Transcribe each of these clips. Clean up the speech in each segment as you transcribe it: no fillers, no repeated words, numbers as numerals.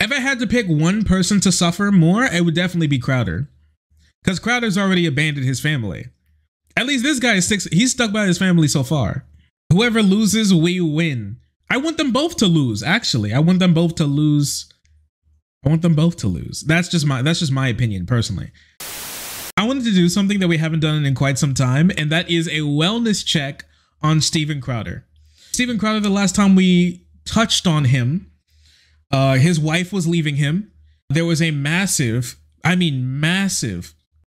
If I had to pick one person to suffer more, it would definitely be Crowder. Because Crowder's already abandoned his family. At least this guy is he's stuck by his family so far. Whoever loses, we win. I want them both to lose, actually. I want them both to lose. That's just my opinion, personally. I wanted to do something that we haven't done in quite some time, and that is a wellness check on Steven Crowder. Steven Crowder, the last time we touched on him, his wife was leaving him. There was a massive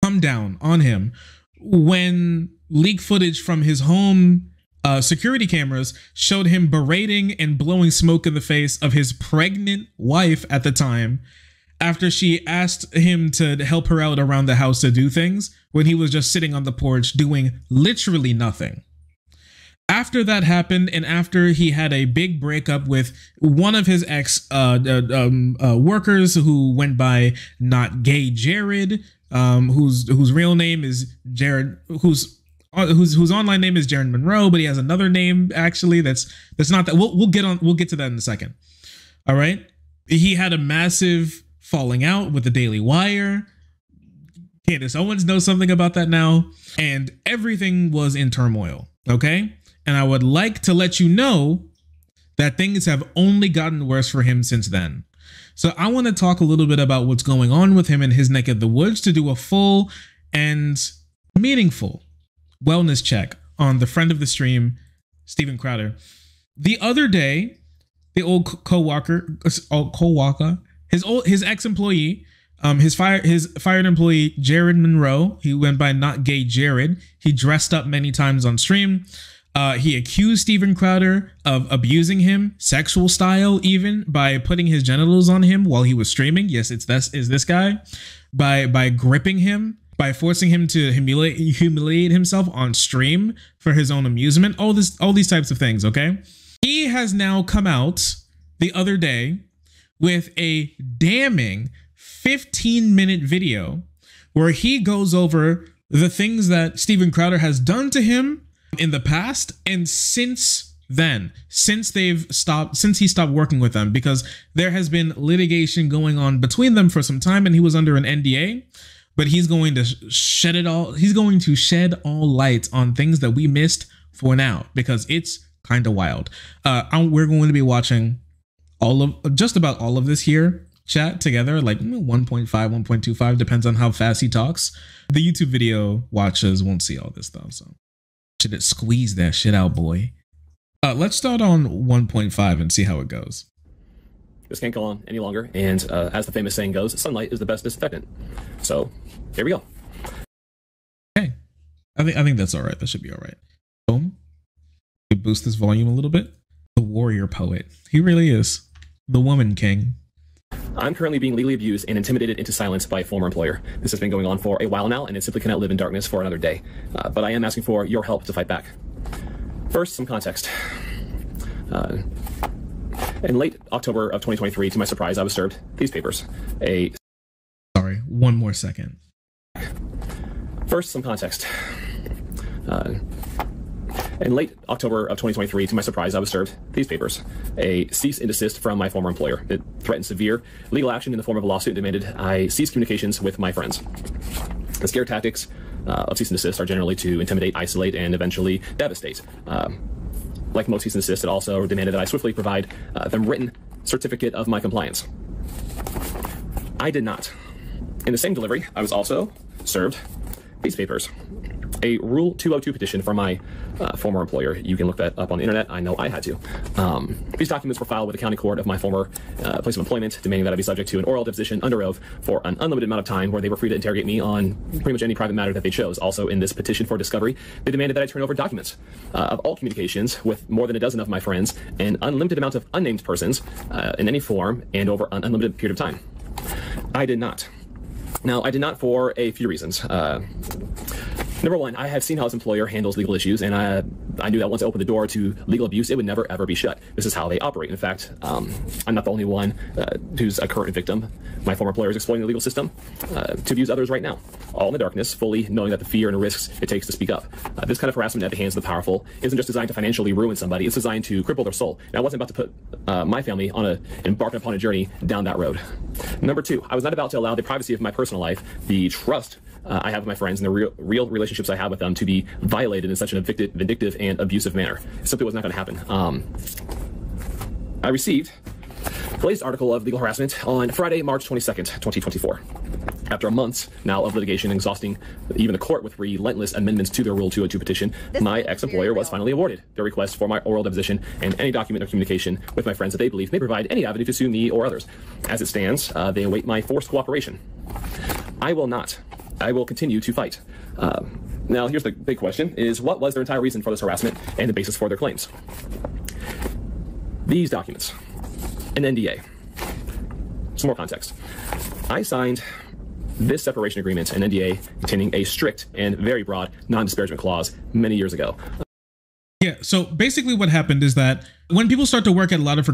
come down on him when leaked footage from his home security cameras showed him berating and blowing smoke in the face of his pregnant wife at the time after she asked him to help her out around the house to do things when he was just sitting on the porch doing literally nothing. After that happened, and after he had a big breakup with one of his ex workers who went by Not Gay Jared, whose real name is Jared, whose online name is Jared Monroe, but he has another name actually that's not that. We'll get to that in a second. All right, he had a massive falling out with the Daily Wire. Candace Owens knows something about that now, and everything was in turmoil. Okay. And I would like to let you know that things have only gotten worse for him since then. So I want to talk a little bit about what's going on with him in his neck of the woods to do a full and meaningful wellness check on the friend of the stream, Steven Crowder. The other day, the old co-worker, his ex-employee, his fired employee, Jared Monroe, he went by Not Gay Jared. He dressed up many times on stream. He accused Steven Crowder of abusing him, sexual style even, by putting his genitals on him while he was streaming. Yes, is this guy. By gripping him, by forcing him to humiliate himself on stream for his own amusement. All these types of things, okay? He has now come out the other day with a damning 15-minute video where he goes over the things that Steven Crowder has done to him in the past and since then, since he stopped working with them, because there has been litigation going on between them for some time and he was under an NDA, but he's going to shed it all. He's going to shed all light on things that we missed for now, because it's kind of wild. We're going to be watching just about all of this here, chat together, like 1.5, 1.25, depends on how fast he talks. The YouTube video watchers won't see all this stuff, so should squeeze that shit out, boy. Let's start on 1.5 and see how it goes. This can't go on any longer, and as the famous saying goes, sunlight is the best disinfectant. So here we go. Okay, I think that's all right. That should be all right. Boom. You boost this volume a little bit. The warrior poet. He really is the woman king. I'm currently being legally abused and intimidated into silence by a former employer. This has been going on for a while now, and it simply cannot live in darkness for another day. But I am asking for your help to fight back. First, some context. In late October of 2023, to my surprise, I was served these papers. Sorry, one more second. First, some context. In late October of 2023, to my surprise, I was served these papers. A cease and desist from my former employer. It threatened severe legal action in the form of a lawsuit, demanded I cease communications with my friends. The scare tactics of cease and desist are generally to intimidate, isolate, and eventually devastate. Like most cease and desist, it also demanded that I swiftly provide them written certificate of my compliance. I did not. In the same delivery, I was also served these papers. A Rule 202 petition from my former employer. You can look that up on the internet. I know I had to. These documents were filed with the county court of my former place of employment, demanding that I be subject to an oral deposition under oath for an unlimited amount of time, where they were free to interrogate me on pretty much any private matter that they chose. Also, in this petition for discovery, they demanded that I turn over documents of all communications with more than a dozen of my friends, an unlimited amount of unnamed persons in any form, and over an unlimited period of time. I did not. Now, I did not for a few reasons. Number one, I have seen how his employer handles legal issues, and I knew that once I opened the door to legal abuse, it would never, ever be shut. This is how they operate. In fact, I'm not the only one who's a current victim. My former employer is exploiting the legal system to abuse others right now, all in the darkness, fully knowing that the fear and risks it takes to speak up. This kind of harassment at the hands of the powerful isn't just designed to financially ruin somebody. It's designed to cripple their soul. And I wasn't about to put my family on embark upon a journey down that road. Number two, I was not about to allow the privacy of my personal life, the trust I have with my friends, and the real relationships I have with them to be violated in such an vindictive and abusive manner. It simply was not going to happen. I received the latest article of legal harassment on Friday, March 22nd, 2024. After a month now of litigation exhausting even the court with relentless amendments to their Rule 202 petition, my ex-employer was finally awarded their request for my oral deposition and any document or communication with my friends that they believe may provide any avenue to sue me or others. As it stands, they await my forced cooperation. I will not. I will continue to fight. Now, here's the big question, is what was their entire reason for this harassment and the basis for their claims? These documents, an NDA. Some more context. I signed this separation agreement, an NDA containing a strict and very broad non-disparagement clause many years ago. Yeah, so basically what happened is that when people start to work at Louder for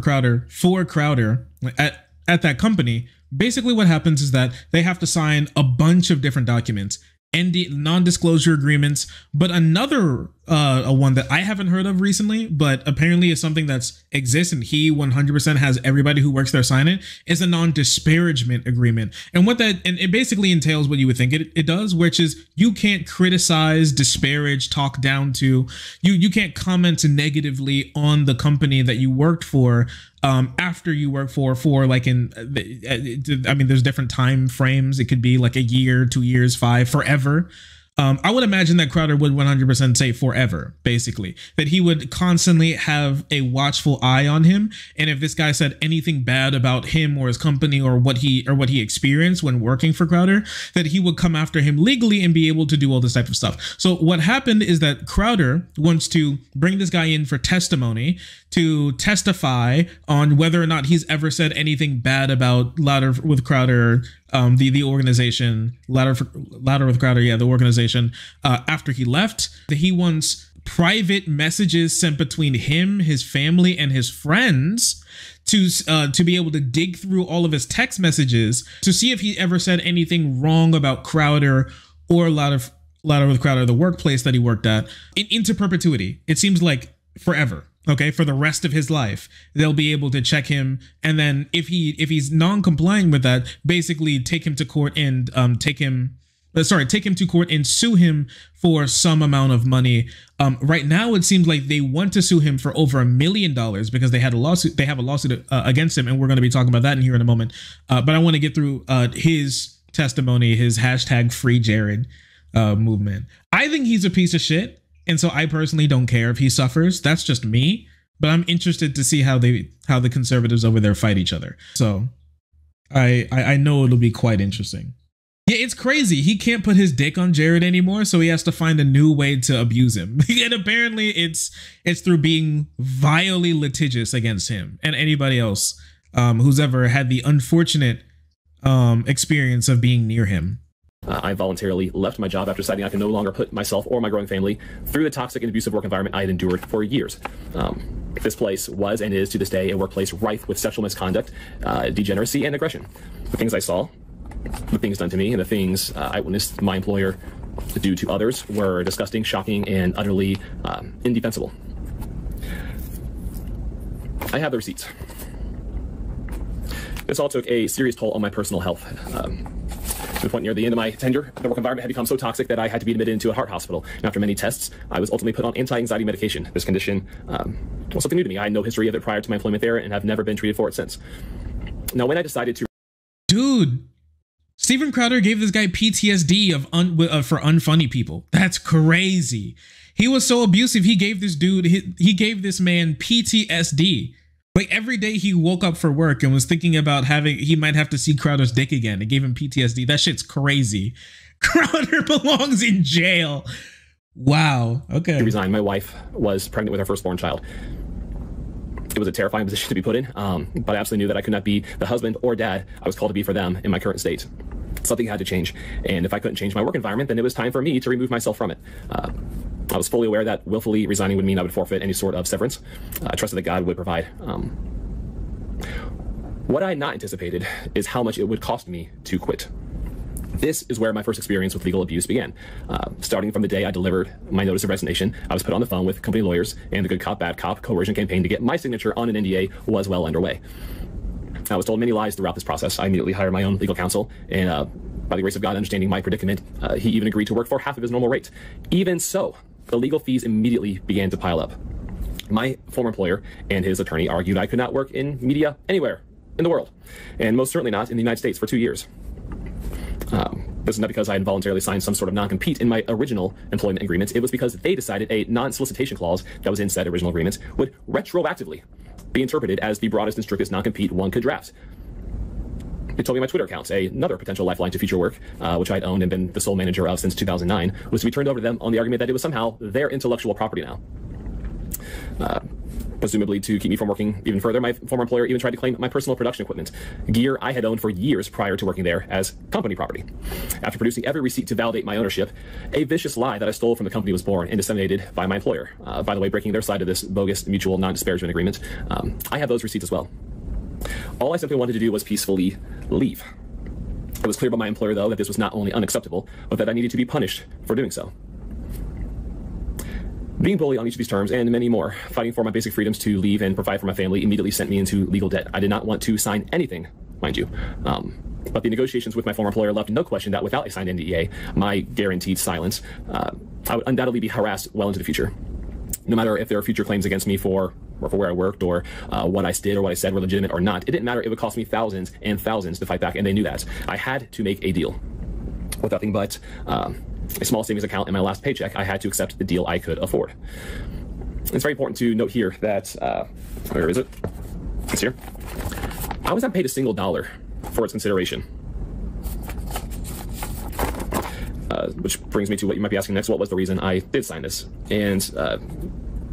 Crowder at that company, basically what happens is that they have to sign a bunch of different documents, non-disclosure agreements, but another one that I haven't heard of recently, but apparently is something that's exists and he 100% has everybody who works there sign it, is a non-disparagement agreement. And what that, and it basically entails what you would think it does, which is you can't criticize, disparage, talk down to, you can't comment negatively on the company that you worked for after you work for like I mean, there's different time frames. It could be like a year, 2 years, 5, forever. I would imagine that Crowder would 100% say forever, basically, that he would constantly have a watchful eye on him. And if this guy said anything bad about him or his company or what he experienced when working for Crowder, that he would come after him legally and be able to do all this type of stuff. So what happened is that Crowder wants to bring this guy in for testimony to testify on whether or not he's ever said anything bad about Louder with Crowder, the organization, Louder with Crowder, yeah, the organization, after he left. That he wants private messages sent between him, his family, and his friends to be able to dig through all of his text messages to see if he ever said anything wrong about Crowder or Louder with Crowder, the workplace that he worked at, into perpetuity. It seems like forever. Okay, for the rest of his life, they'll be able to check him, and then if he's non-compliant with that, basically take him to court and take him to court and sue him for some amount of money. Right now, it seems like they want to sue him for over $1 million because they have a lawsuit against him, and we're going to be talking about that in here in a moment. But I want to get through his testimony, his #FreeJared movement. I think he's a piece of shit. And so I personally don't care if he suffers. That's just me. But I'm interested to see how the conservatives over there fight each other. So I know it'll be quite interesting. Yeah, it's crazy. He can't put his dick on Jared anymore, so he has to find a new way to abuse him. And apparently it's through being vilely litigious against him and anybody else who's ever had the unfortunate experience of being near him. I voluntarily left my job after deciding I could no longer put myself or my growing family through the toxic and abusive work environment I had endured for years. This place was and is to this day a workplace rife with sexual misconduct, degeneracy, and aggression. The things I saw, the things done to me, and the things I witnessed my employer do to others were disgusting, shocking, and utterly indefensible. I have the receipts. This all took a serious toll on my personal health. To the point near the end of my tenure, the work environment had become so toxic that I had to be admitted into a heart hospital. And after many tests, I was ultimately put on anti-anxiety medication. This condition was something new to me. I had no history of it prior to my employment there and have never been treated for it since. Now, when I decided to... Dude, Steven Crowder gave this guy PTSD for unfunny people. That's crazy. He was so abusive, he gave this man PTSD. Like every day he woke up for work and was thinking about he might have to see Crowder's dick again. It gave him PTSD. That shit's crazy. Crowder belongs in jail. Wow. Okay. I resigned. My wife was pregnant with her firstborn child. It was a terrifying position to be put in, but I absolutely knew that I could not be the husband or dad I was called to be for them in my current state. Something had to change. And if I couldn't change my work environment, then it was time for me to remove myself from it. I was fully aware that willfully resigning would mean I would forfeit any sort of severance. I trusted that God would provide. What I had not anticipated is how much it would cost me to quit. This is where my first experience with legal abuse began. Starting from the day I delivered my notice of resignation, I was put on the phone with company lawyers, and the good cop, bad cop coercion campaign to get my signature on an NDA was well underway. I was told many lies throughout this process. I immediately hired my own legal counsel, and by the grace of God, understanding my predicament, he even agreed to work for half of his normal rate. Even so, the legal fees immediately began to pile up. My former employer and his attorney argued I could not work in media anywhere in the world, and most certainly not in the United States for 2 years. This is not because I had voluntarily signed some sort of non-compete in my original employment agreement. It was because they decided a non-solicitation clause that was in said original agreement would retroactively be interpreted as the broadest and strictest non-compete one could draft. They told me my Twitter account, another potential lifeline to future work, which I'd owned and been the sole manager of since 2009, was to be turned over to them on the argument that it was somehow their intellectual property now. Presumably to keep me from working even further, my former employer even tried to claim my personal production equipment, gear I had owned for years prior to working there, as company property. After producing every receipt to validate my ownership, a vicious lie that I stole from the company was born and disseminated by my employer. By the way, breaking their side of this bogus mutual non-disparagement agreement. I have those receipts as well. All I simply wanted to do was peacefully leave. It was clear by my employer, though, that this was not only unacceptable, but that I needed to be punished for doing so. Being bullied on each of these terms and many more, fighting for my basic freedoms to leave and provide for my family immediately sent me into legal debt. I did not want to sign anything, mind you. But the negotiations with my former employer left no question that without a signed NDA, my guaranteed silence, I would undoubtedly be harassed well into the future. No matter if there are future claims against me for where I worked or what I did or what I said were legitimate or not, it didn't matter. It would cost me thousands and thousands to fight back, and they knew that. I had to make a deal. With nothing but a small savings account and my last paycheck, I had to accept the deal I could afford. It's very important to note here that, where is it? It's here. I was not paid a single dollar for its consideration. Which brings me to what you might be asking next. What was the reason I did sign this? And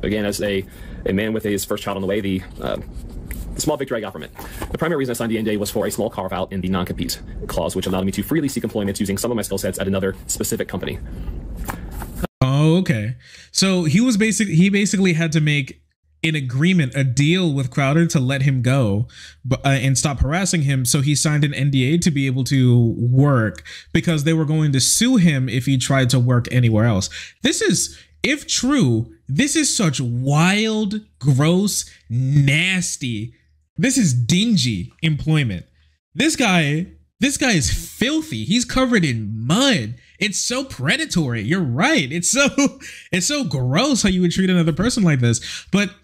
again, as a man with his first child on the way, the small victory I got from it. The primary reason I signed the NDA was for a small carve-out in the non-compete clause, which allowed me to freely seek employment using some of my skill sets at another specific company. Oh, okay. So he basically had to make an agreement, a deal with Crowder to let him go and stop harassing him. So he signed an NDA to be able to work because they were going to sue him if he tried to work anywhere else. This is, if true, this is such wild, gross, nasty. This is dingy employment. This guy is filthy. He's covered in mud. It's so predatory. You're right. It's so gross how you would treat another person like this. But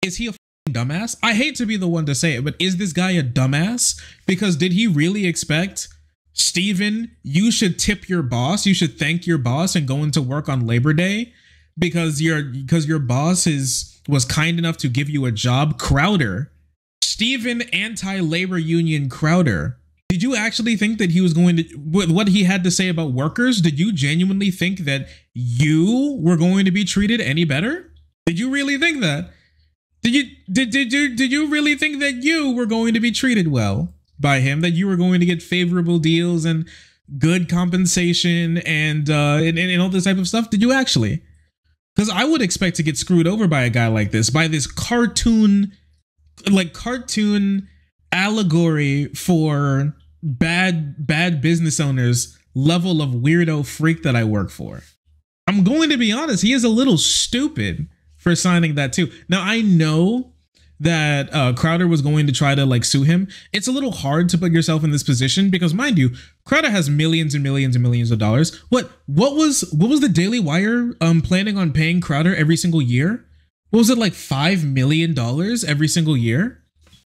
is he a dumbass? I hate to be the one to say it, but is this guy a dumbass? Because did he really expect, Steven, you should tip your boss, you should thank your boss and go into work on Labor Day because your boss was kind enough to give you a job? Crowder, Steven, anti-labor union Crowder. Did you actually think that he was going to, with what he had to say about workers, did you genuinely think that you were going to be treated any better? Did you really think that? Did you really think that you were going to be treated well by him, that you were going to get favorable deals and good compensation and all this type of stuff? Did you actually? Because I would expect to get screwed over by a guy like this, by this cartoon allegory for bad business owners level of weirdo freak that I work for. I'm going to be honest, he is a little stupid for signing that too. Now I know that Crowder was going to try to sue him. It's a little hard to put yourself in this position because, mind you, Crowder has millions and millions and millions of dollars. What was the Daily Wire planning on paying Crowder every single year? What was it, like $5 million every single year?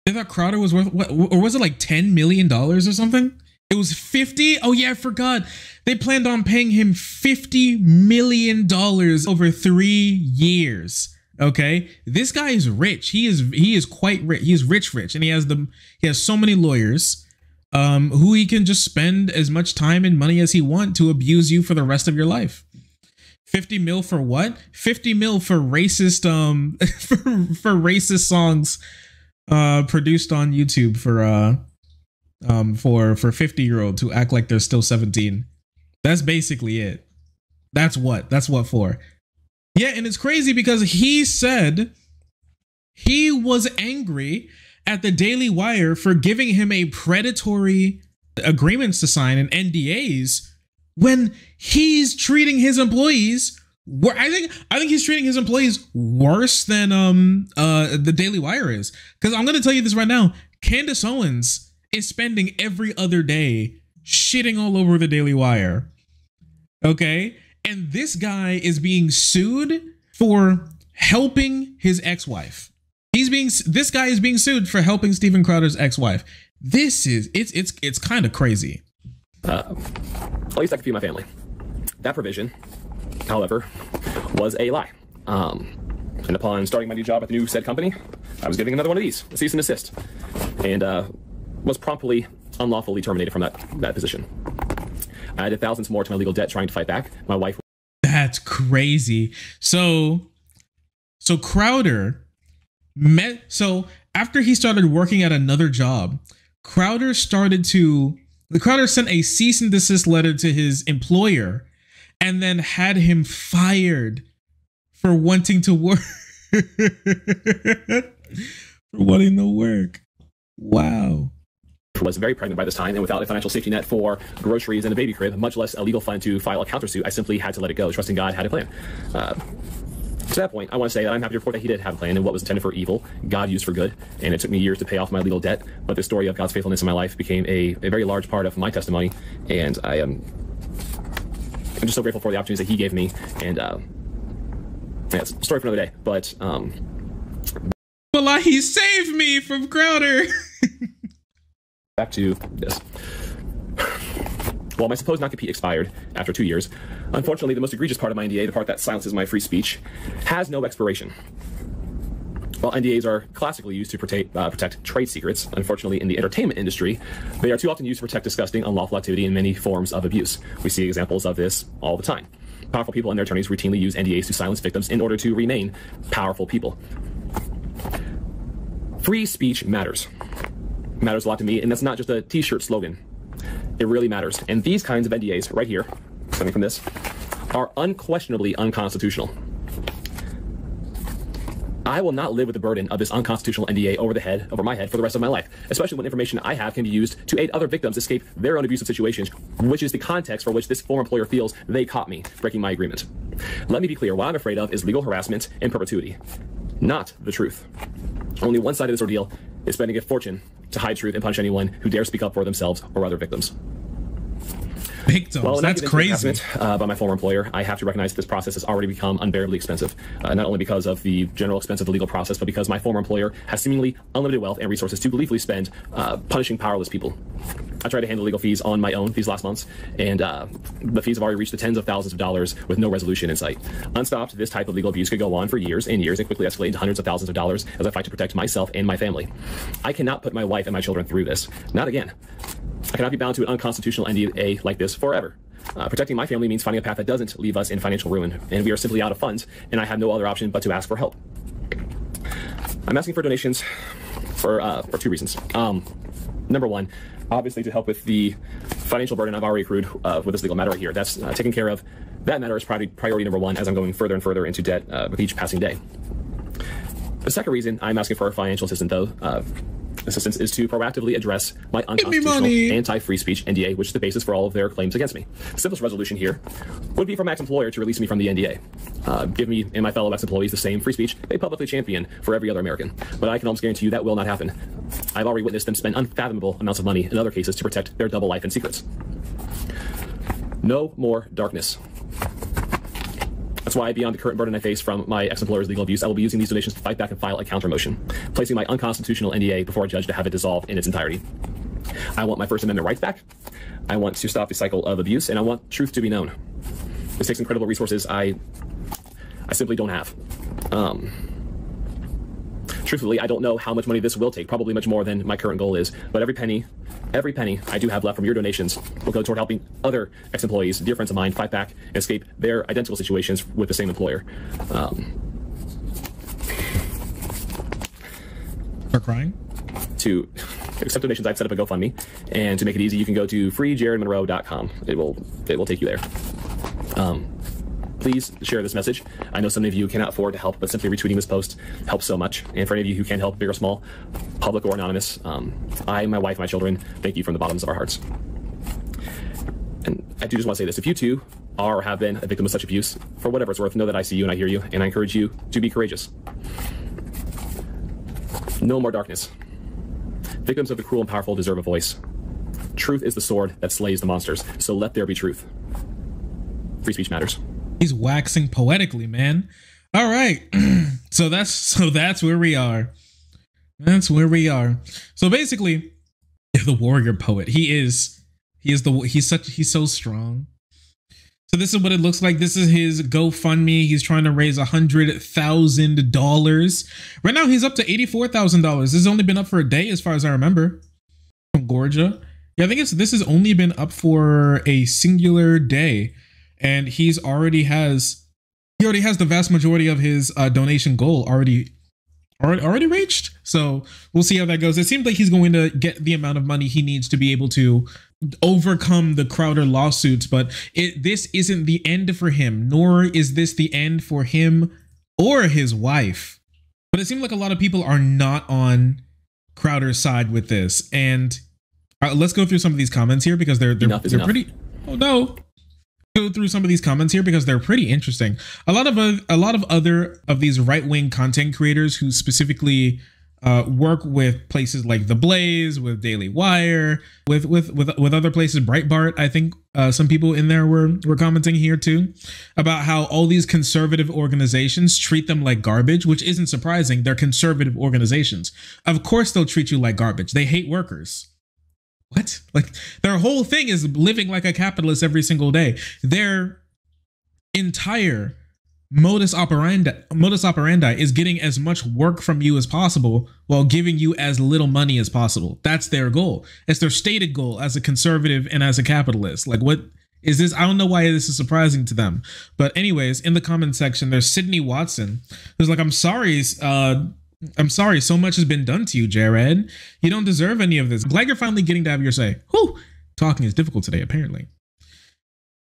I thought Crowder was worth, what, or was it like $10 million or something? It was 50. Oh yeah, I forgot. They planned on paying him $50 million over 3 years. Okay, this guy is rich. He is quite rich. He is rich, and he has so many lawyers, who he can just spend as much time and money as he wants to abuse you for the rest of your life. 50 mil for what? 50 mil for racist for racist songs produced on YouTube for 50-year-olds who act like they're still 17. That's basically it. That's what for. Yeah, and it's crazy because he said he was angry at the Daily Wire for giving him a predatory agreements to sign and NDAs when he's treating his employees. I think he's treating his employees worse than the Daily Wire is. Because I'm gonna tell you this right now, Candace Owens is spending every other day shitting all over the Daily Wire. Okay, and this guy is being sued for helping his ex-wife. This guy is being sued for helping Steven Crowder's ex-wife. It's kind of crazy. At least I could feed my family. That provision, however, was a lie. And upon starting my new job at the new said company, I was getting another one of these, a cease and desist, and was promptly unlawfully terminated from that position. I added thousands more to my legal debt trying to fight back. My wife. That's crazy. So Crowder after he started working at another job, Crowder sent a cease and desist letter to his employer and then had him fired for wanting to work. Wow. Was very pregnant by this time, and without a financial safety net for groceries and a baby crib, much less a legal fund to file a countersuit, I simply had to let it go, trusting God had a plan. To that point, I want to say that I'm happy to report that he did have a plan, and what was intended for evil, God used for good, and it took me years to pay off my legal debt, but the story of God's faithfulness in my life became a very large part of my testimony, and I'm just so grateful for the opportunities that he gave me, and it's a story for another day, but well, he saved me from Crowder. Back to this. While my supposed non-compete expired after 2 years, unfortunately the most egregious part of my NDA, the part that silences my free speech, has no expiration. While NDAs are classically used to protect trade secrets, unfortunately in the entertainment industry, they are too often used to protect disgusting, unlawful activity and many forms of abuse. We see examples of this all the time. Powerful people and their attorneys routinely use NDAs to silence victims in order to remain powerful people. Free speech matters. Matters a lot to me, and that's not just a t-shirt slogan. It really matters. And these kinds of NDAs right here, coming from this, are unquestionably unconstitutional. I will not live with the burden of this unconstitutional NDA over my head for the rest of my life, especially when information I have can be used to aid other victims escape their own abusive situations, which is the context for which this former employer feels they caught me breaking my agreement. Let me be clear, what I'm afraid of is legal harassment in perpetuity, not the truth. Only one side of this ordeal is spending a fortune to hide truth and punish anyone who dares speak up for themselves or other victims. Victims, well, that's crazy. By my former employer, I have to recognize that this process has already become unbearably expensive, not only because of the general expense of the legal process, but because my former employer has seemingly unlimited wealth and resources to gleefully spend punishing powerless people. I tried to handle legal fees on my own these last months, and the fees have already reached the tens of thousands of dollars with no resolution in sight. Unstopped, this type of legal abuse could go on for years and years and quickly escalate into hundreds of thousands of dollars as I fight to protect myself and my family. I cannot put my wife and my children through this. Not again. I cannot be bound to an unconstitutional NDA like this forever. Protecting my family means finding a path that doesn't leave us in financial ruin, and we are simply out of funds, and I have no other option but to ask for help. I'm asking for donations for 2 reasons. Number one, obviously to help with the financial burden I've already accrued with this legal matter right here. That's taken care of. That matter is priority number one as I'm going further and further into debt with each passing day. The second reason I'm asking for financial assistance, though, is to proactively address my unconstitutional anti-free speech NDA, which is the basis for all of their claims against me. The simplest resolution here would be for my ex-employer to release me from the NDA. Give me and my fellow ex-employees the same free speech they publicly champion for every other American. But I can almost guarantee you that will not happen. I've already witnessed them spend unfathomable amounts of money in other cases to protect their double life and secrets. No more darkness. That's why, beyond the current burden I face from my ex-employer's legal abuse, I will be using these donations to fight back and file a counter motion, placing my unconstitutional NDA before a judge to have it dissolved in its entirety. I want my First Amendment rights back. I want to stop the cycle of abuse, and I want truth to be known. This takes incredible resources I simply don't have. Truthfully, I don't know how much money this will take, probably much more than my current goal is, but every penny I do have left from your donations will go toward helping other ex-employees, dear friends of mine, fight back and escape their identical situations with the same employer. Are crying? To accept donations, I've set up a GoFundMe, and to make it easy, you can go to freejaredmonroe.com. It will take you there. Please share this message. I know some of you cannot afford to help, but simply retweeting this post helps so much. And for any of you who can help, big or small, public or anonymous, I, my wife, my children, thank you from the bottoms of our hearts. And I do just want to say this. If you too are or have been a victim of such abuse, for whatever it's worth, know that I see you and I hear you, and I encourage you to be courageous. No more darkness. Victims of the cruel and powerful deserve a voice. Truth is the sword that slays the monsters, so let there be truth. Free speech matters. He's waxing poetically, man. All right. So that's where we are. That's where we are. So basically, the warrior poet. He's so strong. So this is what it looks like. This is his GoFundMe. He's trying to raise $100,000. Right now, he's up to $84,000. This has only been up for a day, as far as I remember. From Georgia. Yeah, I think this has only been up for a singular day, and he already has the vast majority of his donation goal already reached. So we'll see how that goes. It seems like he's going to get the amount of money he needs to be able to overcome the Crowder lawsuits, but this isn't the end for him, nor is this the end for him or his wife. But it seems like a lot of people are not on Crowder's side with this. And let's go through some of these comments here, because they're pretty. Oh no. Go through some of these comments here because they're pretty interesting. A lot of other of these right-wing content creators who specifically work with places like The Blaze, with Daily Wire, with other places, Breitbart. I think some people in there were commenting here too about how all these conservative organizations treat them like garbage, which isn't surprising. They're conservative organizations. Of course they'll treat you like garbage. They hate workers. What? Like, their whole thing is living like a capitalist every single day. Their entire modus operandi is getting as much work from you as possible while giving you as little money as possible. That's their goal. It's their stated goal as a conservative and as a capitalist. Like, what is this? I don't know why this is surprising to them. But anyways, in the comment section, there's Sydney Watson, who's like, I'm sorry, so much has been done to you, Jared. You don't deserve any of this. I'm glad you're finally getting to have your say. Whew. Talking is difficult today, apparently.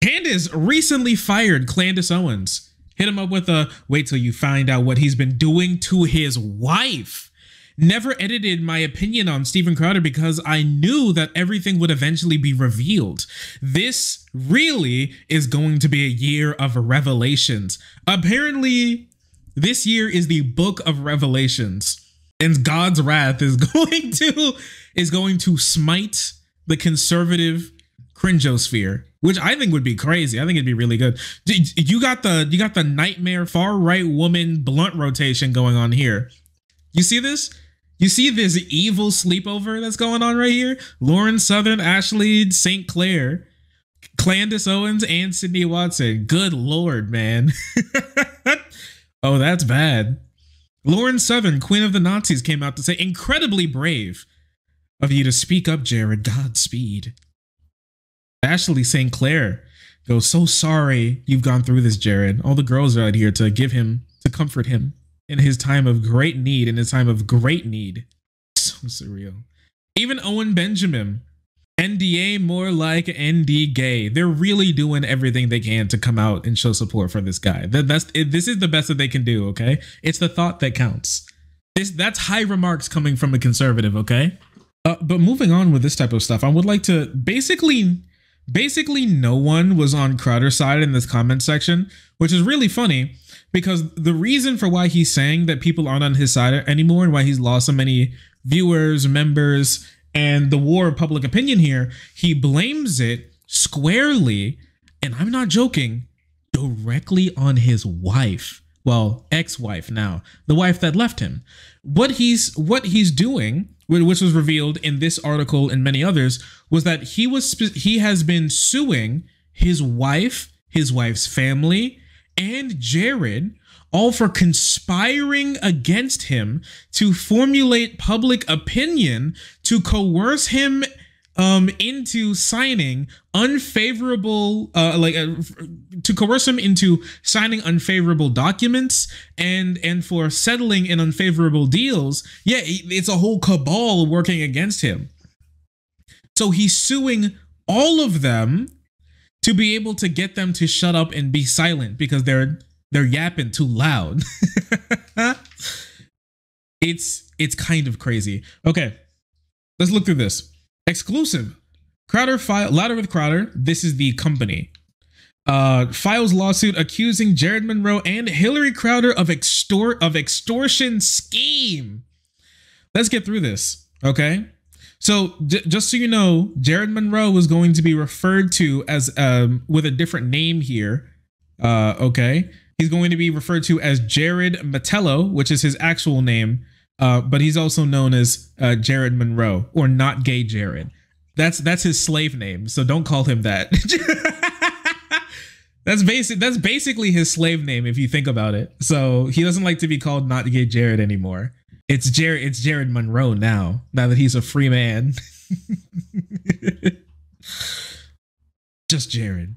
Candace recently fired Candace Owens. Hit him up with a, wait till you find out what he's been doing to his wife. Never edited my opinion on Steven Crowder because I knew that everything would eventually be revealed. This really is going to be a year of revelations. Apparently, this year is the book of revelations, and God's wrath is going to smite the conservative cringeosphere, which I think would be crazy. I think it'd be really good. You got the nightmare far right woman blunt rotation going on here. You see this? You see this evil sleepover that's going on right here? Lauren Southern, Ashley St. Clair, Candace Owens, and Sydney Watson. Good Lord, man. Oh, that's bad. Lauren Southern, Queen of the Nazis, came out to say, incredibly brave of you to speak up, Jared. Godspeed. Ashley St. Clair goes, so sorry you've gone through this, Jared. All the girls are out here to comfort him in his time of great need, So surreal. Even Owen Benjamin, NDA more like ND gay. They're really doing everything they can to come out and show support for this guy. This is the best that they can do, okay? It's the thought that counts. That's high remarks coming from a conservative, okay? But moving on with this type of stuff, I would like to basically no one was on Crowder's side in this comment section, which is really funny because the reason for why he's saying that people aren't on his side anymore and why he's lost so many viewers, members, and the war of public opinion here, he blames it squarely, and I'm not joking, directly on his wife. Well, ex-wife now, the wife that left him. What he's doing, which was revealed in this article and many others, was that he has been suing his wife, his wife's family, and Jared, all for conspiring against him to formulate public opinion to coerce him into signing unfavorable unfavorable documents and for settling in unfavorable deals. Yeah, it's a whole cabal working against him. So he's suing all of them to be able to get them to shut up and be silent because they're yapping too loud. It's kind of crazy. Okay, let's look through this. Exclusive. Crowder file Louder with Crowder. This is the company. Files lawsuit accusing Jared Monroe and Hillary Crowder of extortion scheme. Let's get through this, okay? So just so you know, Jared Monroe was going to be referred to as with a different name here. Okay, he's going to be referred to as Jared Metello, which is his actual name, but he's also known as Jared Monroe, or Not Gay Jared. That's his slave name, so don't call him that. That's basically his slave name if you think about it. So he doesn't like to be called Not Gay Jared anymore. It's Jared Monroe now that he's a free man. Just Jared.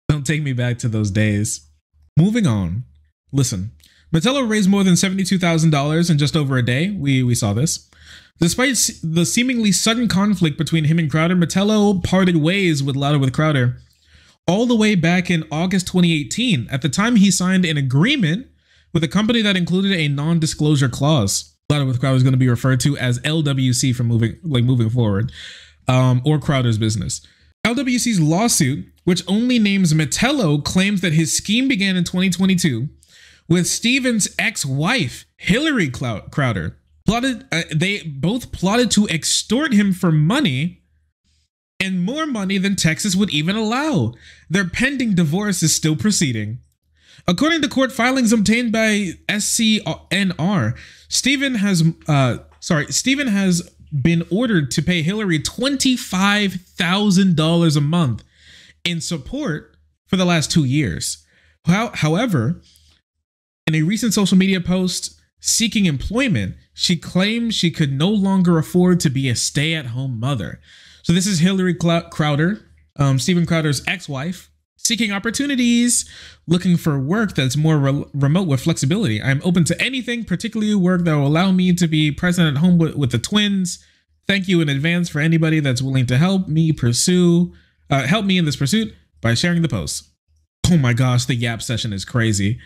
Don't take me back to those days. Moving on. Listen, Metello raised more than $72,000 in just over a day. We saw this. Despite the seemingly sudden conflict between him and Crowder, Metello parted ways with Louder with Crowder all the way back in August 2018. At the time, he signed an agreement with a company that included a non-disclosure clause. Louder with Crowder is going to be referred to as LWC from moving forward, or Crowder's business. LWC's lawsuit, which only names Metello, claims that his scheme began in 2022 with Stephen's ex-wife, Hillary Crowder. They both plotted to extort him for money, and more money than Texas would even allow. Their pending divorce is still proceeding. According to court filings obtained by SCNR, Stephen has been ordered to pay Hillary $25,000 a month in support for the last 2 years. However, in a recent social media post seeking employment, she claimed she could no longer afford to be a stay-at-home mother. So this is Hillary Crowder, Stephen Crowder's ex-wife, seeking opportunities, looking for work that's more remote with flexibility. I'm open to anything, particularly work that will allow me to be present at home with the twins. Thank you in advance for anybody that's willing to help me in this pursuit by sharing the post. Oh my gosh, the Yap session is crazy.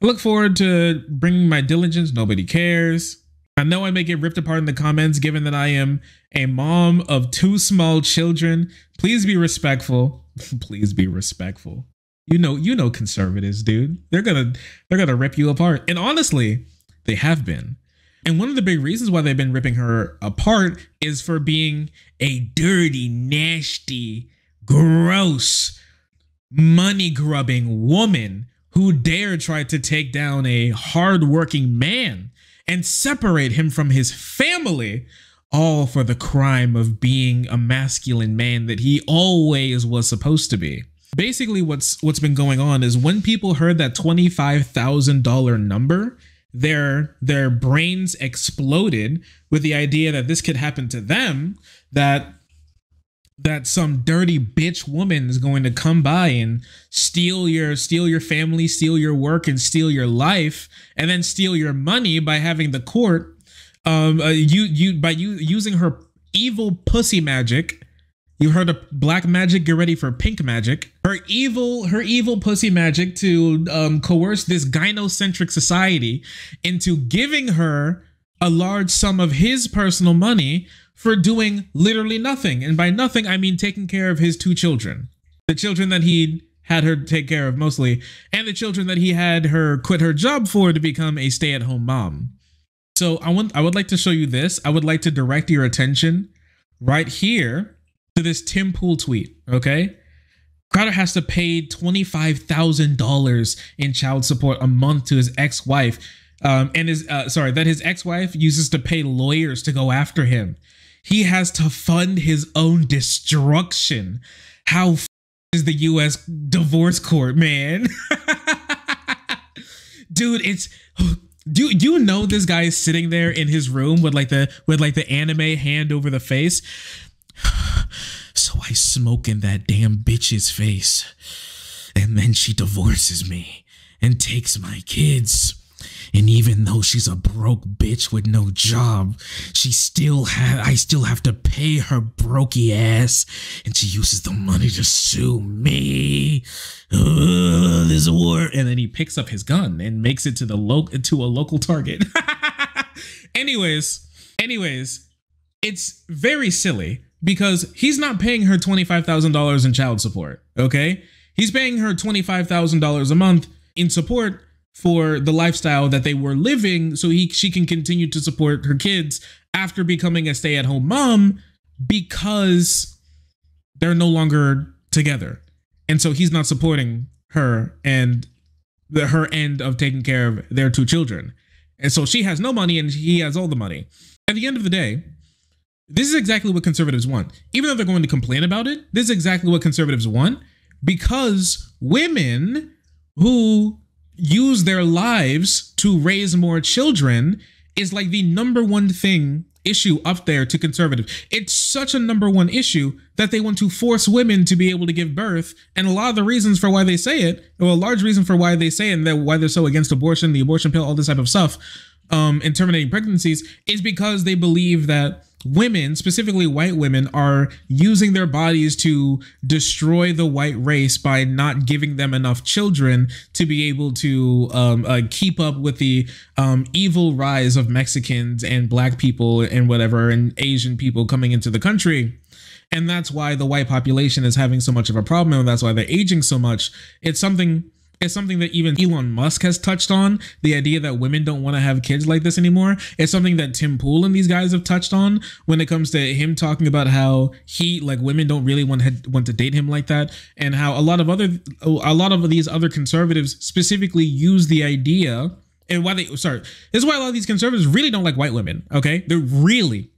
I look forward to bringing my diligence. Nobody cares. I know I may get ripped apart in the comments given that I am a mom of 2 small children. Please be respectful. Please be respectful. You know conservatives, dude. They're gonna rip you apart. And honestly, they have been. And one of the big reasons why they've been ripping her apart is for being a dirty, nasty, gross, money-grubbing woman who dared try to take down a hard-working man and separate him from his family, all for the crime of being a masculine man that he always was supposed to be. Basically, what's been going on is when people heard that $25,000 number, their brains exploded with the idea that this could happen to them, that some dirty bitch woman is going to come by and steal your family, steal your work, and steal your life, and then steal your money by having the court using her evil pussy magic. You heard of black magic, get ready for pink magic. Her evil pussy magic to coerce this gynocentric society into giving her a large sum of his personal money for doing literally nothing. And by nothing, I mean taking care of his 2 children. The children that he had her take care of mostly, and the children that he had her quit her job for to become a stay-at-home mom. So I would like to show you this. I would like to direct your attention right here to this Tim Pool tweet, okay? Crowder has to pay $25,000 in child support a month to his ex-wife, and that his ex-wife uses to pay lawyers to go after him. He has to fund his own destruction. How is the U.S. divorce court, man? Dude, do you know this guy is sitting there in his room with the anime hand over the face? So I smoke in that damn bitch's face, and then she divorces me and takes my kids. And even though she's a broke bitch with no job, I still have to pay her brokey ass, and she uses the money to sue me. There's a war. And then he picks up his gun and makes it to a local target. Anyways, it's very silly because he's not paying her $25,000 in child support. Okay, he's paying her $25,000 a month in support for the lifestyle that they were living, so she can continue to support her kids after becoming a stay-at-home mom, because they're no longer together, and so he's not supporting her and her end of taking care of their two children. And so she has no money and he has all the money. At the end of the day, this is exactly what conservatives want. Even though they're going to complain about it, this is exactly what conservatives want, because women who use their lives to raise more children is like the number one issue up there to conservatives. It's such a number one issue that they want to force women to be able to give birth. And a lot of the reasons for why they say it, or a large reason for why they say it, and why they're so against abortion, the abortion pill, all this type of stuff, and terminating pregnancies, is because they believe that women, specifically white women, are using their bodies to destroy the white race by not giving them enough children to be able to keep up with the evil rise of Mexicans and black people and whatever and Asian people coming into the country. And that's why the white population is having so much of a problem, and that's why they're aging so much. It's something that even Elon Musk has touched on, the idea that women don't want to have kids like this anymore. It's something that Tim Pool and these guys have touched on when it comes to him talking about how women don't really want to date him like that, and how a lot of these other conservatives specifically use the idea, and this is why a lot of these conservatives really don't like white women. Okay, they really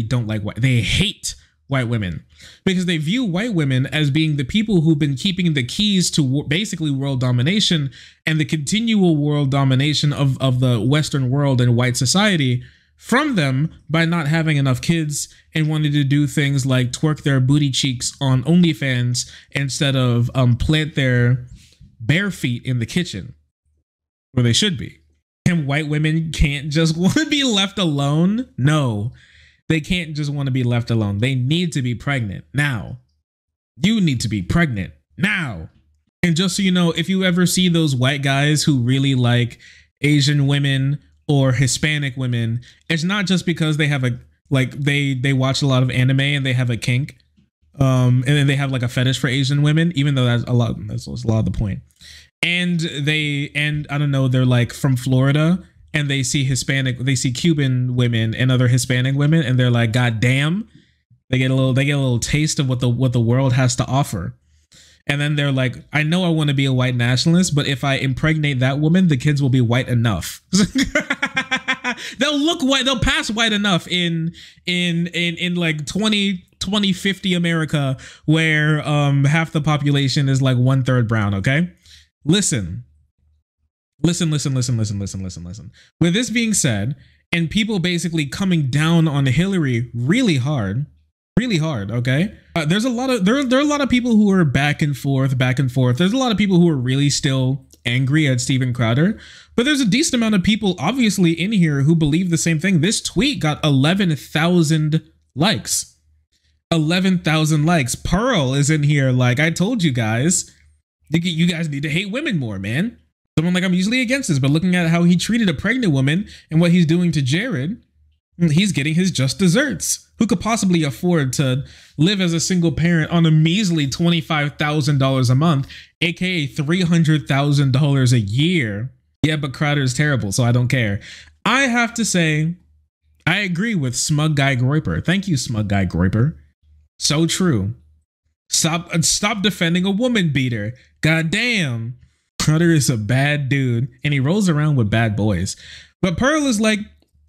don't like they hate white women, because they view white women as being the people who've been keeping the keys to basically world domination and the continual world domination of the Western world and white society from them by not having enough kids and wanting to do things like twerk their booty cheeks on OnlyFans instead of plant their bare feet in the kitchen where they should be. And white women can't just want to be left alone. No. They can't just want to be left alone. They need to be pregnant now. You need to be pregnant now. And just so you know, if you ever see those white guys who really like Asian women or Hispanic women, it's not just because they have they watch a lot of anime and they have a kink. And then they have like a fetish for Asian women, even though that's a lot of the point. And I don't know, they're like from Florida, and they see Cuban women and other Hispanic women, and they're like, God damn, they get a little taste of what the world has to offer. And then they're like, I know I want to be a white nationalist, but if I impregnate that woman, the kids will be white enough. They'll look white, they'll pass white enough in like 2050 America, where half the population is like 1/3 brown. Okay, listen. Listen. With this being said, and people basically coming down on Hillary really hard, okay? There are a lot of people who are back and forth. There's a lot of people who are really still angry at Steven Crowder, but there's a decent amount of people obviously in here who believe the same thing. This tweet got 11,000 likes. 11,000 likes. Pearl is in here like, I told you guys, you guys need to hate women more, man. Someone like, I'm usually against this, but looking at how he treated a pregnant woman and what he's doing to Jared, he's getting his just desserts. Who could possibly afford to live as a single parent on a measly $25,000 a month, aka $300,000 a year? Yeah, but Crowder is terrible, so I don't care. I have to say, I agree with Smug Guy Groiper. Thank you, Smug Guy Groiper. So true. Stop defending a woman beater. God damn. Crowder is a bad dude, and he rolls around with bad boys. But Pearl is like,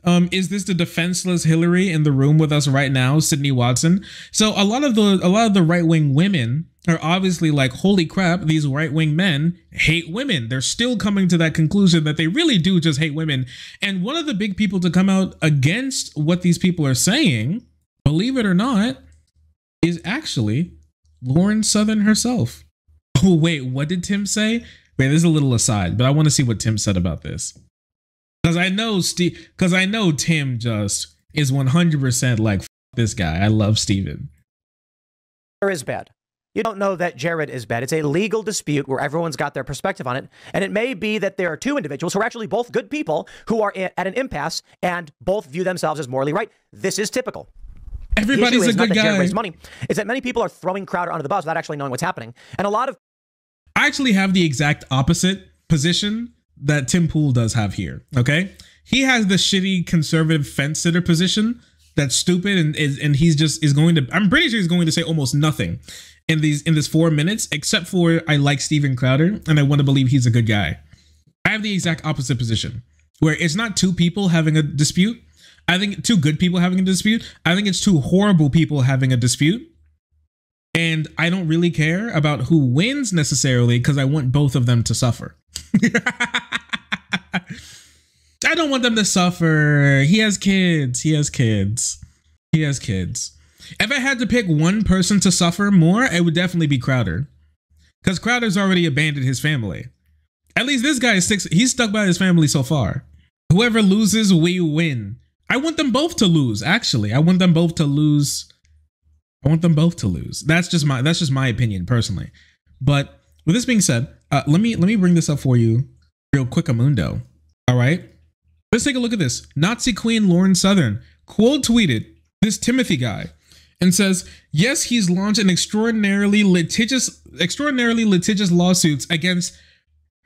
is this the defenseless Hillary in the room with us right now, Sydney Watson? So a lot of the right-wing women are obviously like, holy crap, these right-wing men hate women. They're still coming to that conclusion that they really do just hate women. And one of the big people to come out against what these people are saying, believe it or not, is actually Lauren Southern herself. Oh, wait, what did Tim say? Wait, this is a little aside, but I want to see what Tim said about this. Because I know Tim just is 100% like, this guy. I love Steven. Is bad. You don't know that Jared is bad. It's a legal dispute where everyone's got their perspective on it. And it may be that there are two individuals who are actually both good people who are at an impasse and both view themselves as morally right. This is typical. Everybody's a good guy. Jared raised money. It's that many people are throwing Crowder under the bus without actually knowing what's happening. And a lot of... I actually have the exact opposite position that Tim Pool does have here. Okay. He has the shitty conservative fence sitter position. That's stupid, and he's just is going to. I'm pretty sure he's going to say almost nothing in this 4 minutes, except for I like Steven Crowder and I want to believe he's a good guy. I have the exact opposite position, where it's not two people having a dispute. I think two good people having a dispute. I think it's two horrible people having a dispute, and I don't really care about who wins necessarily because I want both of them to suffer. I don't want them to suffer. He has kids. He has kids. He has kids. If I had to pick one person to suffer more, it would definitely be Crowder. Because Crowder's already abandoned his family. At least this guy he's stuck by his family so far. Whoever loses, we win. I want them both to lose, actually. I want them both to lose. I want them both to lose. That's just my opinion personally. But with this being said, let me bring this up for you real quick, Amundo. All right. Let's take a look at this. Nazi Queen Lauren Southern quote tweeted this Timothy guy and says, yes, he's launched an extraordinarily litigious lawsuits against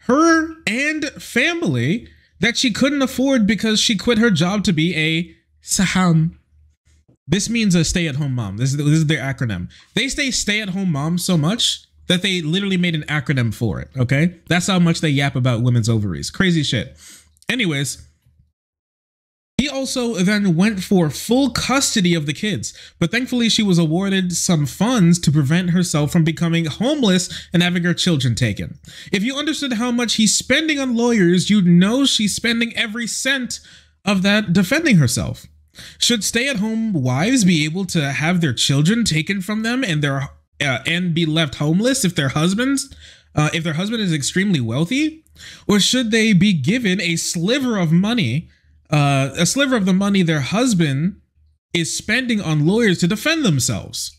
her and family that she couldn't afford because she quit her job to be a saham. This means a stay-at-home mom. This is their acronym. They say stay-at-home mom so much that they literally made an acronym for it, okay? That's how much they yap about women's ovaries. Crazy shit. Anyways, he also then went for full custody of the kids, but thankfully she was awarded some funds to prevent herself from becoming homeless and having her children taken. If you understood how much he's spending on lawyers, you'd know she's spending every cent of that defending herself. Should stay-at-home wives be able to have their children taken from them and be left homeless if their husband is extremely wealthy? Or should they be given a sliver of money, the money their husband is spending on lawyers to defend themselves?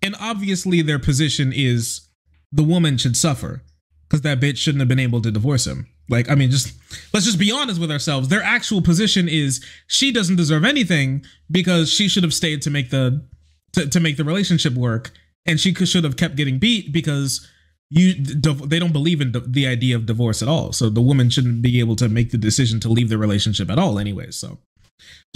And obviously their position is the woman should suffer because that bitch shouldn't have been able to divorce him. Like, I mean, let's just be honest with ourselves. Their actual position is she doesn't deserve anything because she should have stayed to make the relationship work, and she should have kept getting beat because they don't believe in the idea of divorce at all. So the woman shouldn't be able to make the decision to leave the relationship at all anyway. So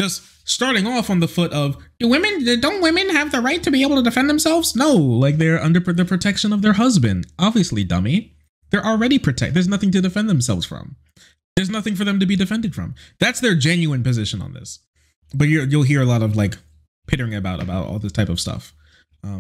just starting off on the foot of, don't women have the right to be able to defend themselves? No, like they're under the protection of their husband. Obviously, dummy. They're already protected. There's nothing to defend themselves from. There's nothing for them to be defended from. That's their genuine position on this. But you'll hear a lot of like pittering about all this type of stuff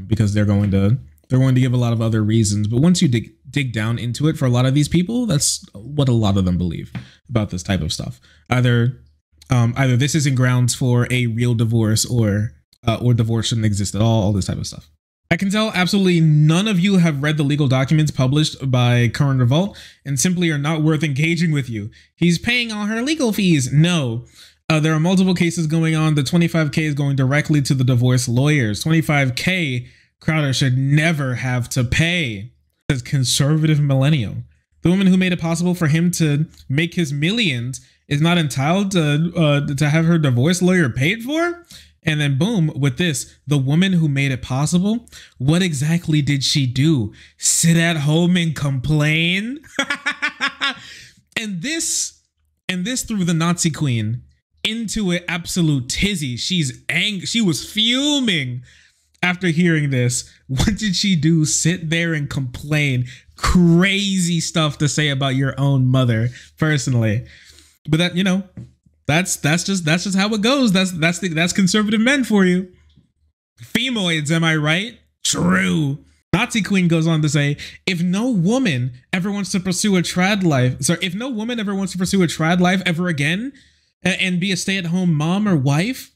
because they're going to give a lot of other reasons. But once you dig down into it, for a lot of these people, that's what a lot of them believe about this type of stuff. Either this isn't grounds for a real divorce or divorce shouldn't exist at all this type of stuff. I can tell absolutely none of you have read the legal documents published by Current Revolt and simply are not worth engaging with you. He's paying all her legal fees. No. There are multiple cases going on. The 25K is going directly to the divorce lawyers. 25K Crowder should never have to pay. Says conservative millennial. The woman who made it possible for him to make his millions is not entitled to have her divorce lawyer paid for? And then boom, with this, the woman who made it possible, what exactly did she do? Sit at home and complain? and this threw the Nazi queen into an absolute tizzy. She's angry. She was fuming after hearing this. What did she do? Sit there and complain. Crazy stuff to say about your own mother, personally. But that, that's just how it goes. That's conservative men for you. Femoids, am I right? True. Nazi queen goes on to say, if no woman ever wants to pursue a trad life ever again and be a stay-at-home mom or wife,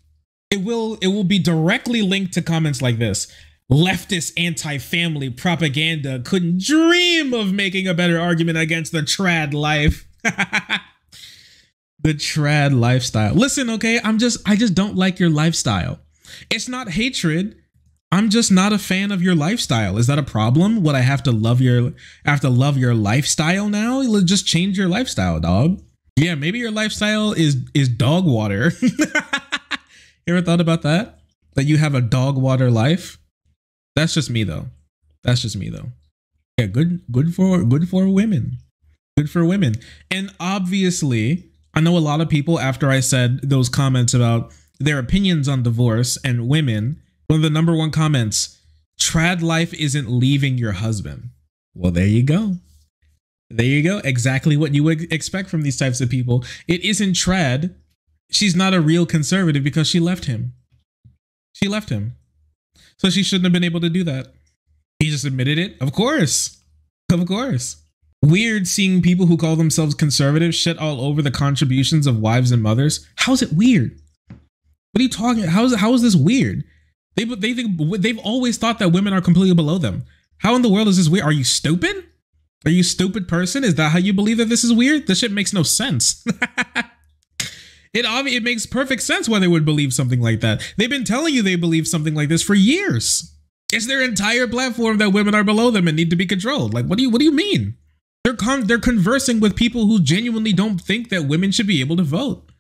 it will be directly linked to comments like this. Leftist anti-family propaganda couldn't dream of making a better argument against the trad life. The trad lifestyle. Listen, okay, I just don't like your lifestyle. It's not hatred. I'm just not a fan of your lifestyle. Is that a problem? What, I have to love your lifestyle now? Let's just change your lifestyle, dog. Yeah, maybe your lifestyle is dog water. You ever thought about that? That you have a dog water life? That's just me though. That's just me though. Yeah, good for women. Good for women. And obviously, I know a lot of people, after I said those comments about their opinions on divorce and women, one of the number one comments, trad life isn't leaving your husband. Well, there you go. There you go. Exactly what you would expect from these types of people. It isn't trad. She's not a real conservative because she left him. She left him. So she shouldn't have been able to do that. He just admitted it. Of course. Of course. Weird seeing people who call themselves conservative shit all over the contributions of wives and mothers. How's it weird? What are you talking? How is this weird? They've always thought that women are completely below them. How in the world is this weird? Are you stupid? Are you a stupid person? Is that how you believe that this is weird? This shit makes no sense. It makes perfect sense why they would believe something like that. They've been telling you they believe something like this for years. It's their entire platform that women are below them and need to be controlled. Like, what do you mean? They're conversing with people who genuinely don't think that women should be able to vote.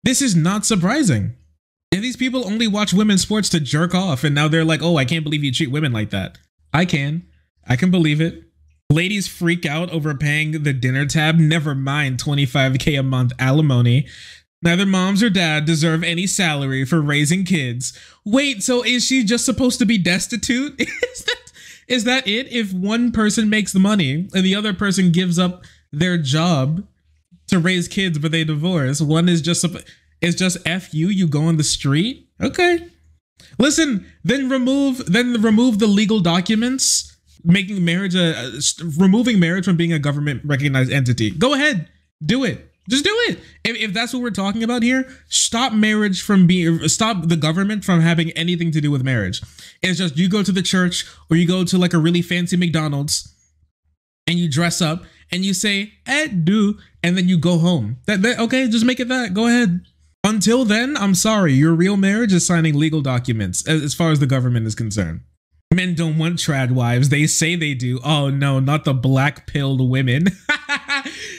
This is not surprising. And these people only watch women's sports to jerk off, and now they're like, oh, I can't believe you treat women like that. I can believe it. Ladies freak out over paying the dinner tab. Never mind $25K a month alimony. Neither moms or dad deserve any salary for raising kids. Wait, so is she just supposed to be destitute? Is that it? If one person makes the money and the other person gives up their job to raise kids, but they divorce, one is just F you go on the street? Okay. Listen, then remove the legal documents, making marriage removing marriage from being a government recognized entity. Go ahead, do it. Just do it. If that's what we're talking about here, stop the government from having anything to do with marriage. It's just you go to the church or you go to like a really fancy McDonald's and you dress up and you say, do, and then you go home. Okay, just make it that. Go ahead. Until then, I'm sorry, your real marriage is signing legal documents as far as the government is concerned. Men don't want trad wives. They say they do. Oh no, not the black-pilled women.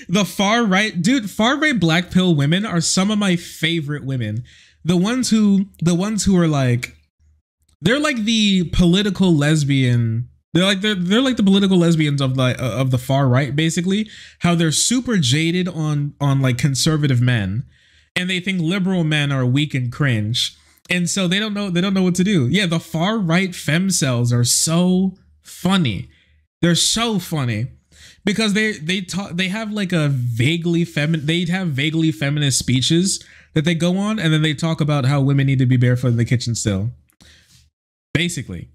The far right black pill women are some of my favorite women. The ones who are like, they're like the political lesbian. They're like the political lesbians of the far right, basically. How they're super jaded on like conservative men, and they think liberal men are weak and cringe. And so they don't know what to do. Yeah, the far right femcells are so funny. They're so funny because they have like a vaguely feminist speeches that they go on, and then they talk about how women need to be barefoot in the kitchen still. Basically,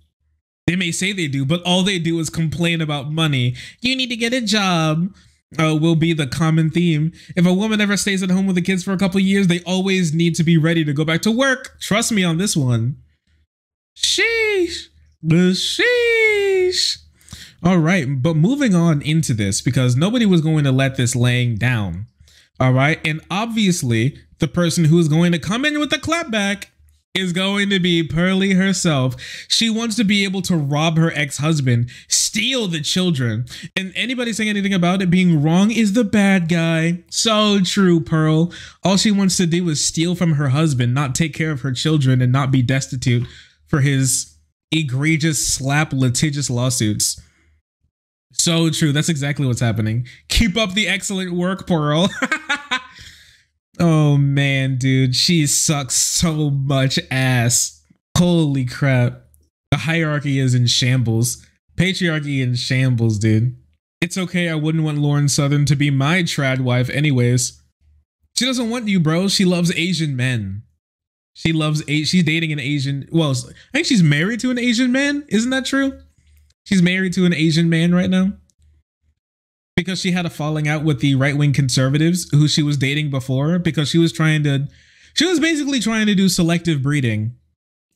they may say they do, but all they do is complain about money. You need to get a job. Will be the common theme. If a woman ever stays at home with the kids for a couple of years, they always need to be ready to go back to work. Trust me on this one. Sheesh. Sheesh. All right, but moving on into this, because nobody was going to let this laying down. All right, and obviously the person who is going to come in with the clapback is going to be Pearly herself. She wants to be able to rob her ex-husband, steal the children, and anybody saying anything about it being wrong is the bad guy. So true, Pearl. All she wants to do is steal from her husband, not take care of her children, and not be destitute for his egregious litigious lawsuits. So true. That's exactly what's happening. Keep up the excellent work, Pearl. Oh man, dude, she sucks so much ass. Holy crap. The hierarchy is in shambles. Patriarchy in shambles, dude. It's okay, I wouldn't want Lauren Southern to be my trad wife anyways. She doesn't want you, bro. She loves Asian men. She's dating an Asian, well, I think she's married to an Asian man. Isn't that true? She's married to an Asian man right now. Because she had a falling out with the right-wing conservatives who she was dating before, because she was basically trying to do selective breeding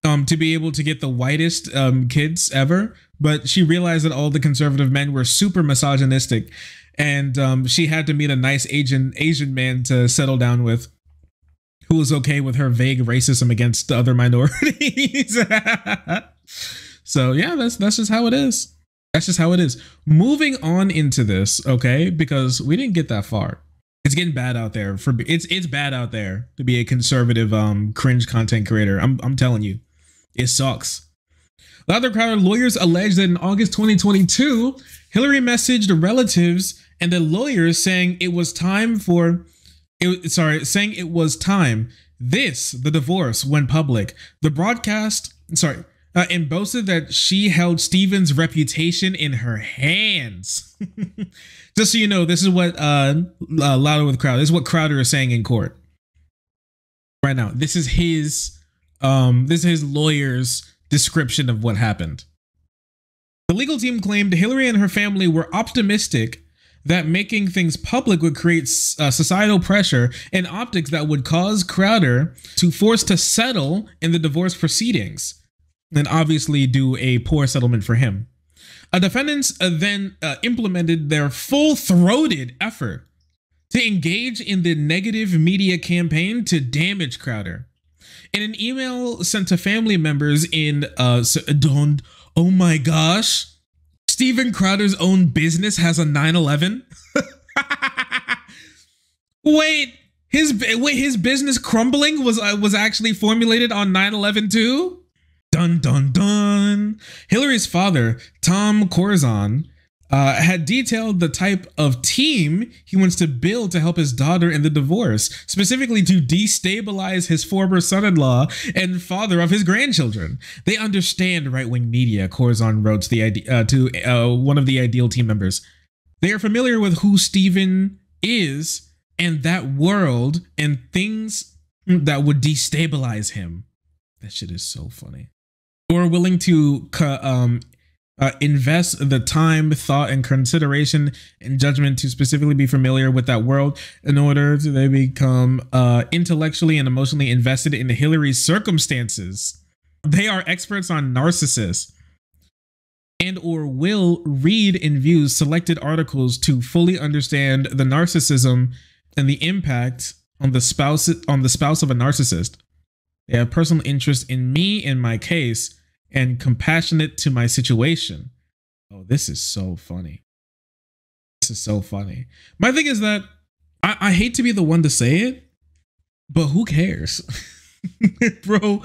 to be able to get the whitest kids ever. But she realized that all the conservative men were super misogynistic and she had to meet a nice Asian man to settle down with, who was okay with her vague racism against the other minorities. So yeah, that's just how it is. That's just how it is. Moving on into this, okay, because we didn't get that far. It's getting bad out there it's bad out there to be a conservative cringe content creator. I'm telling you, it sucks. The other Crowder lawyers allege that in August 2022, Hillary messaged relatives and the lawyers saying it was time. The divorce went public. The broadcast, and boasted that she held Stephen's reputation in her hands. Just so you know, this is what Louder with Crowder. This is what Crowder is saying in court right now. This is his lawyer's description of what happened. The legal team claimed Hillary and her family were optimistic that making things public would create societal pressure and optics that would cause Crowder to force to settle in the divorce proceedings, and obviously do a poor settlement for him. Defendants then implemented their full-throated effort to engage in the negative media campaign to damage Crowder. In an email sent to family members oh my gosh, Steven Crowder's own business has a 9/11. Wait, his business crumbling was actually formulated on 9/11 too? Dun dun dun. Hillary's father, Tom Corzine, had detailed the type of team he wants to build to help his daughter in the divorce, specifically to destabilize his former son-in-law and father of his grandchildren. They understand right-wing media, Corzine wrote to one of the Ideal team members. They are familiar with who Stephen is and that world and things that would destabilize him. That shit is so funny. Or willing to invest the time, thought, and consideration and judgment to specifically be familiar with that world in order to they become intellectually and emotionally invested in Hillary's circumstances. They are experts on narcissists and or will read and view selected articles to fully understand the narcissism and the impact on the spouse of a narcissist. They have personal interest in me and my case and compassionate to my situation. Oh, this is so funny. This is so funny. My thing is that I hate to be the one to say it, but who cares? Bro,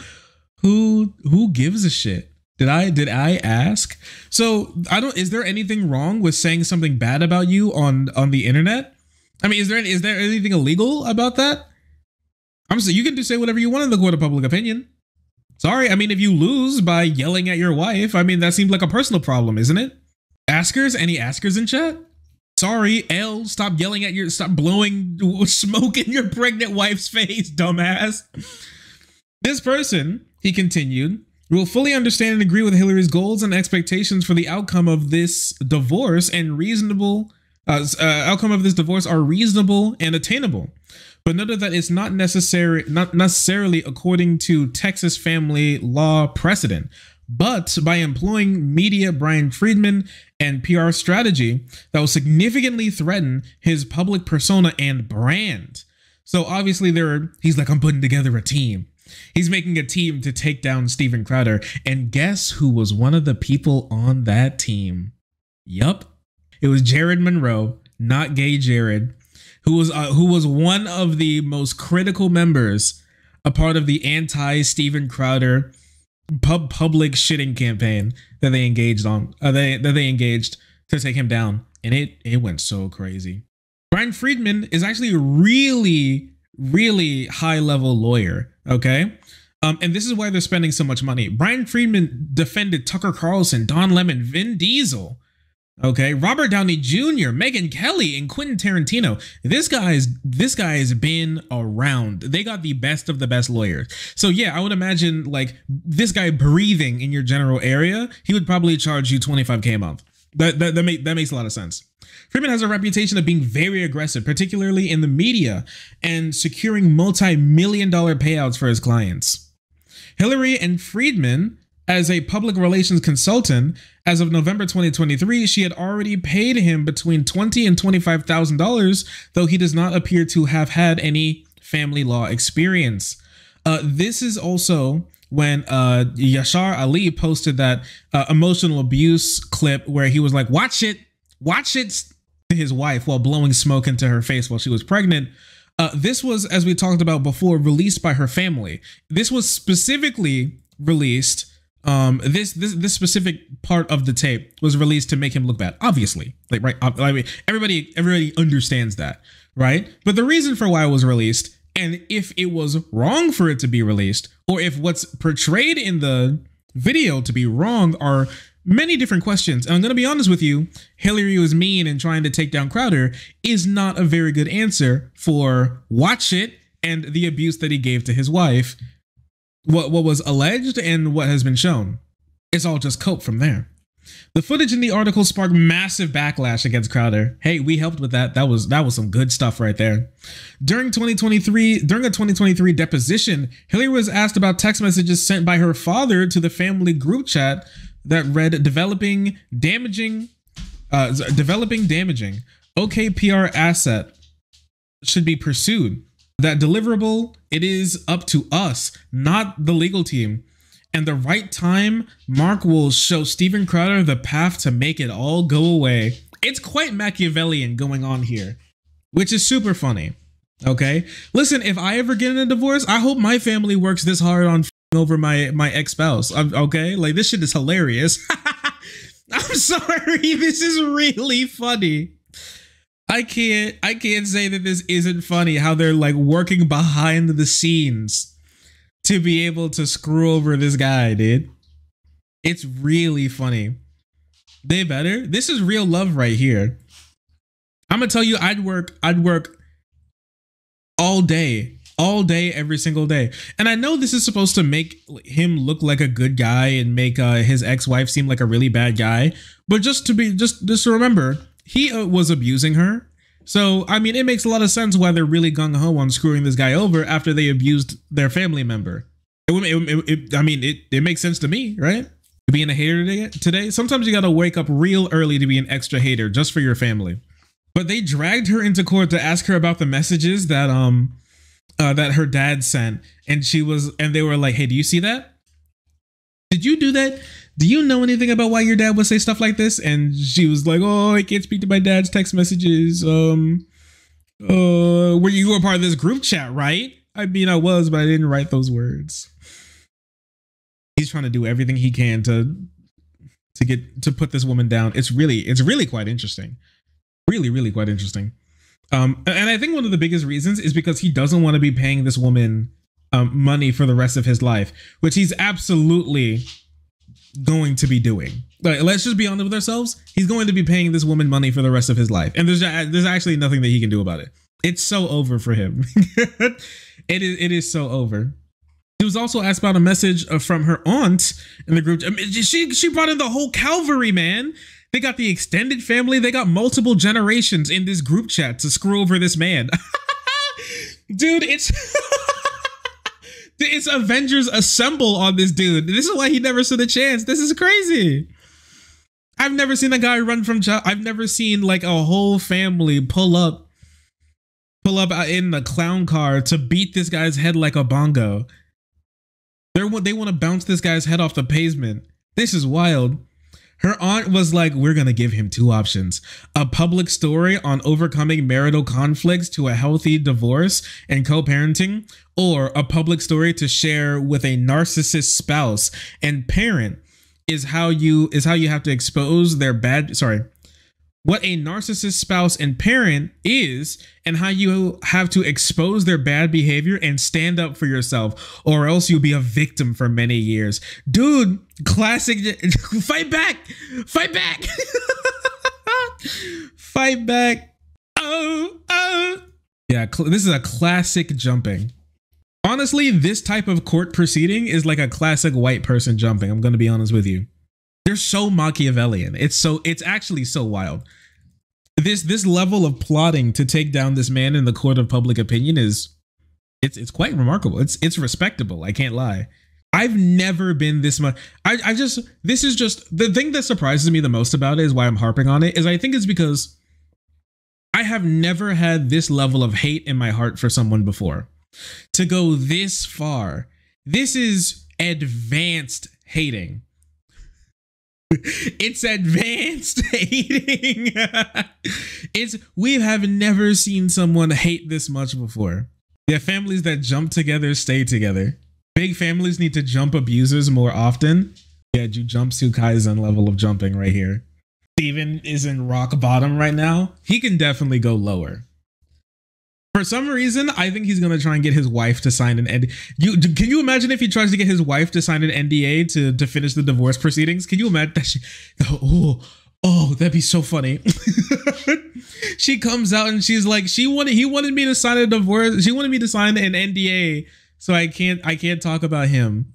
who gives a shit? Did I ask? So is there anything wrong with saying something bad about you on the internet? I mean, is there anything illegal about that? I'm saying you can say whatever you want in the court of public opinion. Sorry, I mean, if you lose by yelling at your wife, I mean, that seems like a personal problem, isn't it? Askers? Any askers in chat? Sorry, L, stop blowing smoke in your pregnant wife's face, dumbass. This person, he continued, will fully understand and agree with Hillary's goals and expectations for the outcome of this divorce are reasonable and attainable. But note that it's not necessarily according to Texas family law precedent, but by employing media Brian Friedman and PR strategy that will significantly threaten his public persona and brand. So obviously he's like, I'm putting together a team. He's making a team to take down Steven Crowder. And guess who was one of the people on that team? Yup. It was Jared Monroe, not gay Jared, who was one of the most critical members, a part of the anti-Steven Crowder public shitting campaign that they engaged on. They engaged to take him down, and it went so crazy. Brian Friedman is actually a really, really high-level lawyer. Okay, and this is why they're spending so much money. Brian Friedman defended Tucker Carlson, Don Lemon, Vin Diesel. Okay, Robert Downey Jr., Megyn Kelly, and Quentin Tarantino. This guy's been around. They got the best of the best lawyers. So yeah, I would imagine like this guy breathing in your general area, he would probably charge you $25K a month. That makes a lot of sense. Friedman has a reputation of being very aggressive, particularly in the media, and securing multi-million-dollar payouts for his clients. Hillary and Friedman as a public relations consultant. As of November 2023, she had already paid him between $20,000 and $25,000, though he does not appear to have had any family law experience. This is also when Yashar Ali posted that emotional abuse clip where he was like, watch it to his wife while blowing smoke into her face while she was pregnant. This was, as we talked about before, released by her family. This was specifically released. This specific part of the tape was released to make him look bad. Obviously, like, right? I mean, everybody understands that, right? But the reason for why it was released, and if it was wrong for it to be released, or if what's portrayed in the video to be wrong, are many different questions. And I'm going to be honest with you, Hillary was mean and trying to take down Crowder is not a very good answer for watch it and the abuse that he gave to his wife. What was alleged and what has been shown. It's all just cope from there. The footage in the article sparked massive backlash against Crowder. Hey, we helped with that. That was some good stuff right there. During a 2023 deposition, Hillary was asked about text messages sent by her father to the family group chat that read developing damaging OKPR asset should be pursued. That deliverable, it is up to us, not the legal team. And the right time, Mark will show Steven Crowder the path to make it all go away. It's quite Machiavellian going on here, which is super funny. Okay, listen, if I ever get in a divorce, I hope my family works this hard on over my ex-spouse. Okay, like, this shit is hilarious. I'm sorry, this is really funny. I can't say that this isn't funny, how they're like working behind the scenes to be able to screw over this guy, dude. It's really funny. They better. This is real love right here. I'm gonna tell you, I'd work all day, every single day. And I know this is supposed to make him look like a good guy and make his ex-wife seem like a really bad guy. But just to remember, he was abusing her. So, I mean, it makes a lot of sense why they're really gung-ho on screwing this guy over after they abused their family member. It makes sense to me, right? Being a hater today, sometimes you gotta wake up real early to be an extra hater just for your family. But they dragged her into court to ask her about the messages that that her dad sent, and they were like, "Hey, do you see that? Did you do that? Do you know anything about why your dad would say stuff like this?" And she was like, "Oh, I can't speak to my dad's text messages. Were you a part of this group chat, right?" I mean, I was, but I didn't write those words. He's trying to do everything he can to put this woman down. It's really quite interesting. Really quite interesting. And I think one of the biggest reasons is because he doesn't want to be paying this woman money for the rest of his life, which he's absolutely going to be doing. Like, let's just be honest with ourselves. He's going to be paying this woman money for the rest of his life, and there's actually nothing that he can do about it. It's so over for him. It is so over. She was also asked about a message from her aunt in the group. I mean, she brought in the whole Calvary, man. They got the extended family. They got multiple generations in this group chat to screw over this man. Dude, it's Avengers Assemble on this dude. This is why he never stood a chance. This is crazy. I've never seen a guy run from I've never seen like a whole family pull up in the clown car to beat this guy's head like a bongo. They want to bounce this guy's head off the pavement. This is wild. Her aunt was like, "We're going to give him two options: a public story on overcoming marital conflicts to a healthy divorce and co-parenting, or a public story to share with a narcissist spouse and parent is how you have to expose their what a narcissist spouse and parent is, and how you have to expose their bad behavior and stand up for yourself, or else you'll be a victim for many years." Dude, classic. Fight back. Fight back. Fight back. Oh. Yeah, this is a classic jumping. Honestly, this type of court proceeding is like a classic white person jumping. I'm going to be honest with you. They're so Machiavellian. It's actually so wild. This level of plotting to take down this man in the court of public opinion it's quite remarkable. It's respectable. I can't lie. I've never been this much. This is just the thing that surprises me the most about it, is why I'm harping on it, is I think it's because I have never had this level of hate in my heart for someone before. To go this far, this is advanced hating. It's advanced hating. We have never seen someone hate this much before. Yeah, families that jump together stay together. Big families need to jump abusers more often. Yeah, Jujutsu Kaisen level of jumping right here. Steven is in rock bottom right now. He can definitely go lower. For some reason, I think he's going to try and get his wife to sign an NDA. Can you imagine if he tries to get his wife to sign an NDA to finish the divorce proceedings? Can you imagine that? Oh, that'd be so funny. She comes out and she's like, he wanted me to sign a divorce. She wanted me to sign an NDA, so I can't talk about him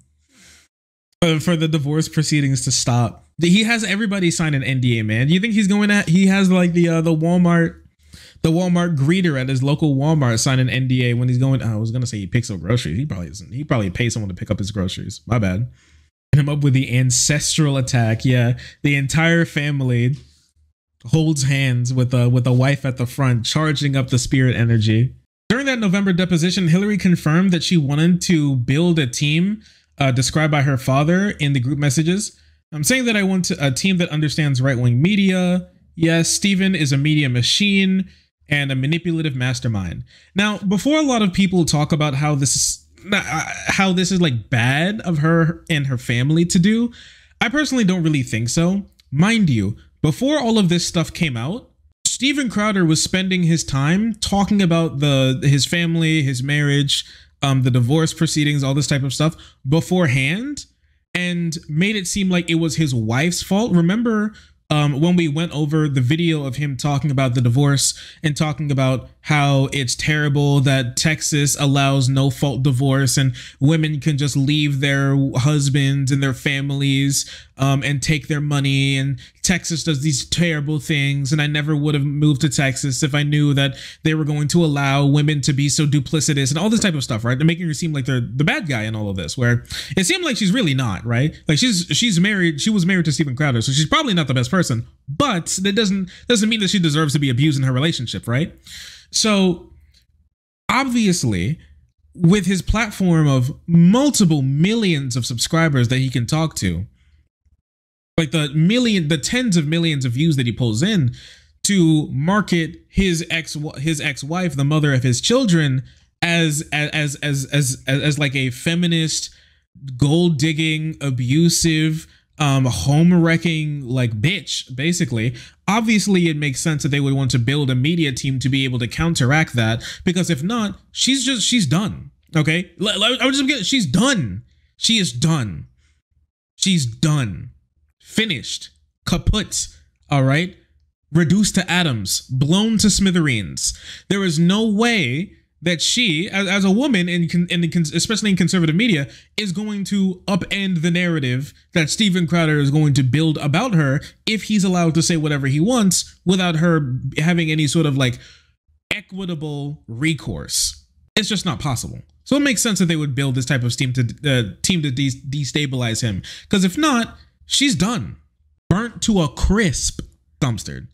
for the divorce proceedings to stop. He has everybody sign an NDA, man. Do you think he has like the Walmart greeter at his local Walmart sign an NDA when he's going? I was gonna say he picks up groceries. He probably doesn't. He probably pays someone to pick up his groceries. My bad. Hit him up with the ancestral attack. Yeah, the entire family holds hands with a wife at the front, charging up the spirit energy. During that November deposition, Hillary confirmed that she wanted to build a team described by her father in the group messages. I'm saying that I want a team that understands right-wing media. Yes, Steven is a media machine and a manipulative mastermind. Now, before a lot of people talk about how this is like bad of her and her family to do, I personally don't really think so. Mind you, before all of this stuff came out, Steven Crowder was spending his time talking about his family, his marriage, the divorce proceedings, all this type of stuff beforehand, and made it seem like it was his wife's fault. Remember when we went over the video of him talking about the divorce and talking about how it's terrible that Texas allows no fault divorce and women can just leave their husbands and their families and take their money, and Texas does these terrible things, and I never would have moved to Texas if I knew that they were going to allow women to be so duplicitous and all this type of stuff, right? They're making her seem like they're the bad guy in all of this, where it seemed like she's really not, right? Like she was married to Steven Crowder, so she's probably not the best person, but that doesn't mean that she deserves to be abused in her relationship, right? So obviously, with his platform of multiple millions of subscribers that he can talk to, like the tens of millions of views that he pulls in to market his ex-wife, the mother of his children, as like a feminist, gold digging, abusive, home wrecking like bitch, basically. Obviously, it makes sense that they would want to build a media team to be able to counteract that, because if not, she's done. Okay, she's done. She is done. She's done. Finished. Kaput. All right. Reduced to atoms. Blown to smithereens. There is no way that she, as a woman, especially in conservative media, is going to upend the narrative that Steven Crowder is going to build about her if he's allowed to say whatever he wants without her having any sort of like equitable recourse. It's just not possible. So it makes sense that they would build this type of team to destabilize him. Because if not, she's done. Burnt to a crisp. Dumpstered.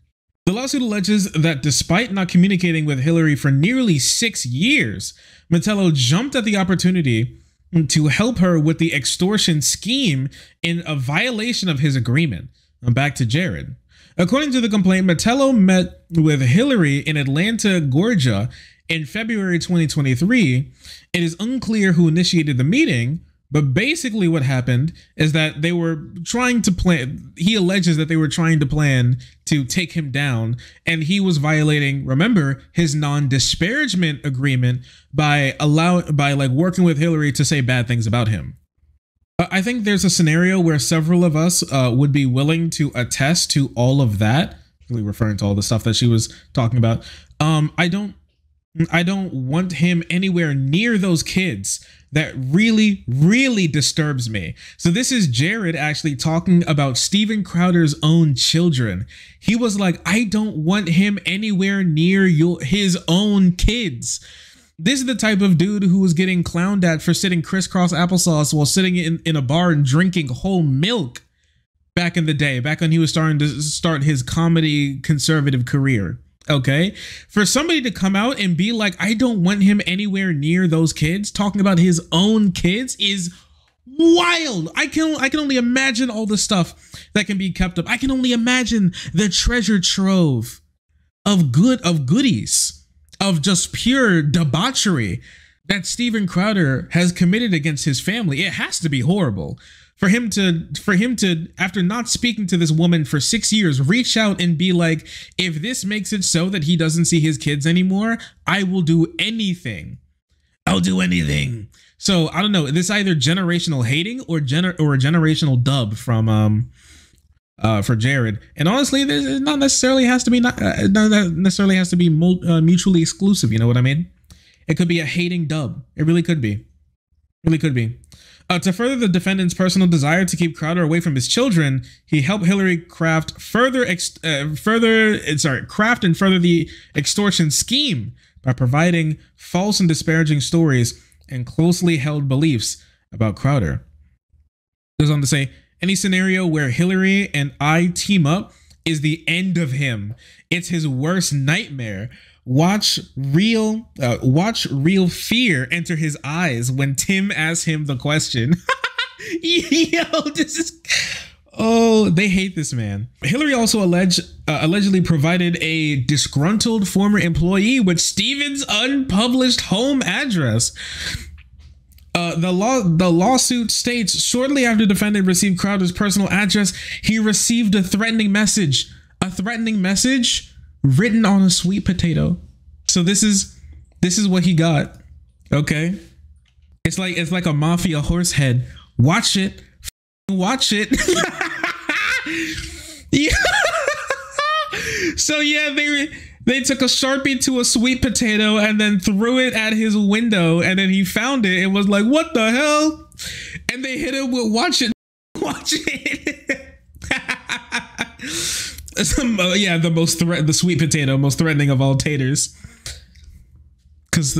The lawsuit alleges that despite not communicating with Hillary for nearly 6 years, Metello jumped at the opportunity to help her with the extortion scheme in a violation of his agreement. Back to Jared. According to the complaint, Metello met with Hillary in Atlanta, Georgia in February 2023. It is unclear who initiated the meeting, but basically what happened is that they were trying to plan, he alleges that they were trying to plan to take him down, and he was violating, remember, his non-disparagement agreement by working with Hillary to say bad things about him. I think there's a scenario where several of us would be willing to attest to all of that, really referring to all the stuff that she was talking about. I don't want him anywhere near those kids. That really, really disturbs me. So this is Jared actually talking about Steven Crowder's own children. He was like, I don't want him anywhere near his own kids. This is the type of dude who was getting clowned at for sitting crisscross applesauce while sitting in a bar and drinking whole milk back in the day, back when he was starting to start his comedy conservative career. Okay, for somebody to come out and be like, I don't want him anywhere near those kids, talking about his own kids, is wild. I can only imagine all the stuff that can be kept up. I can only imagine the treasure trove of goodies, of just pure debauchery that Steven Crowder has committed against his family. It has to be horrible for him to, after not speaking to this woman for 6 years, reach out and be like, if this makes it so that he doesn't see his kids anymore, I will do anything. I'll do anything. So I don't know. This either generational hating or a generational dub from for Jared. And honestly, this not necessarily has to be mutually exclusive. You know what I mean? It could be a hating dub. It really could be. Really could be. To further the defendant's personal desire to keep Crowder away from his children, he helped Hillary craft and further the extortion scheme by providing false and disparaging stories and closely held beliefs about Crowder. Goes on to say, any scenario where Hillary and I team up is the end of him. It's his worst nightmare. Watch real fear enter his eyes when Tim asks him the question. Yo, this is... Oh, they hate this man. Hillary also allegedly provided a disgruntled former employee with Steven's unpublished home address. The lawsuit states shortly after the defendant received Crowder's personal address, he received a threatening message written on a sweet potato. So this is what he got. Okay, it's like a mafia horse head. Watch it. Yeah. So yeah, they took a Sharpie to a sweet potato and then threw it at his window, and then he found it and was like, what the hell? And they hit him with watch it. Yeah, the sweet potato, most threatening of all taters. Because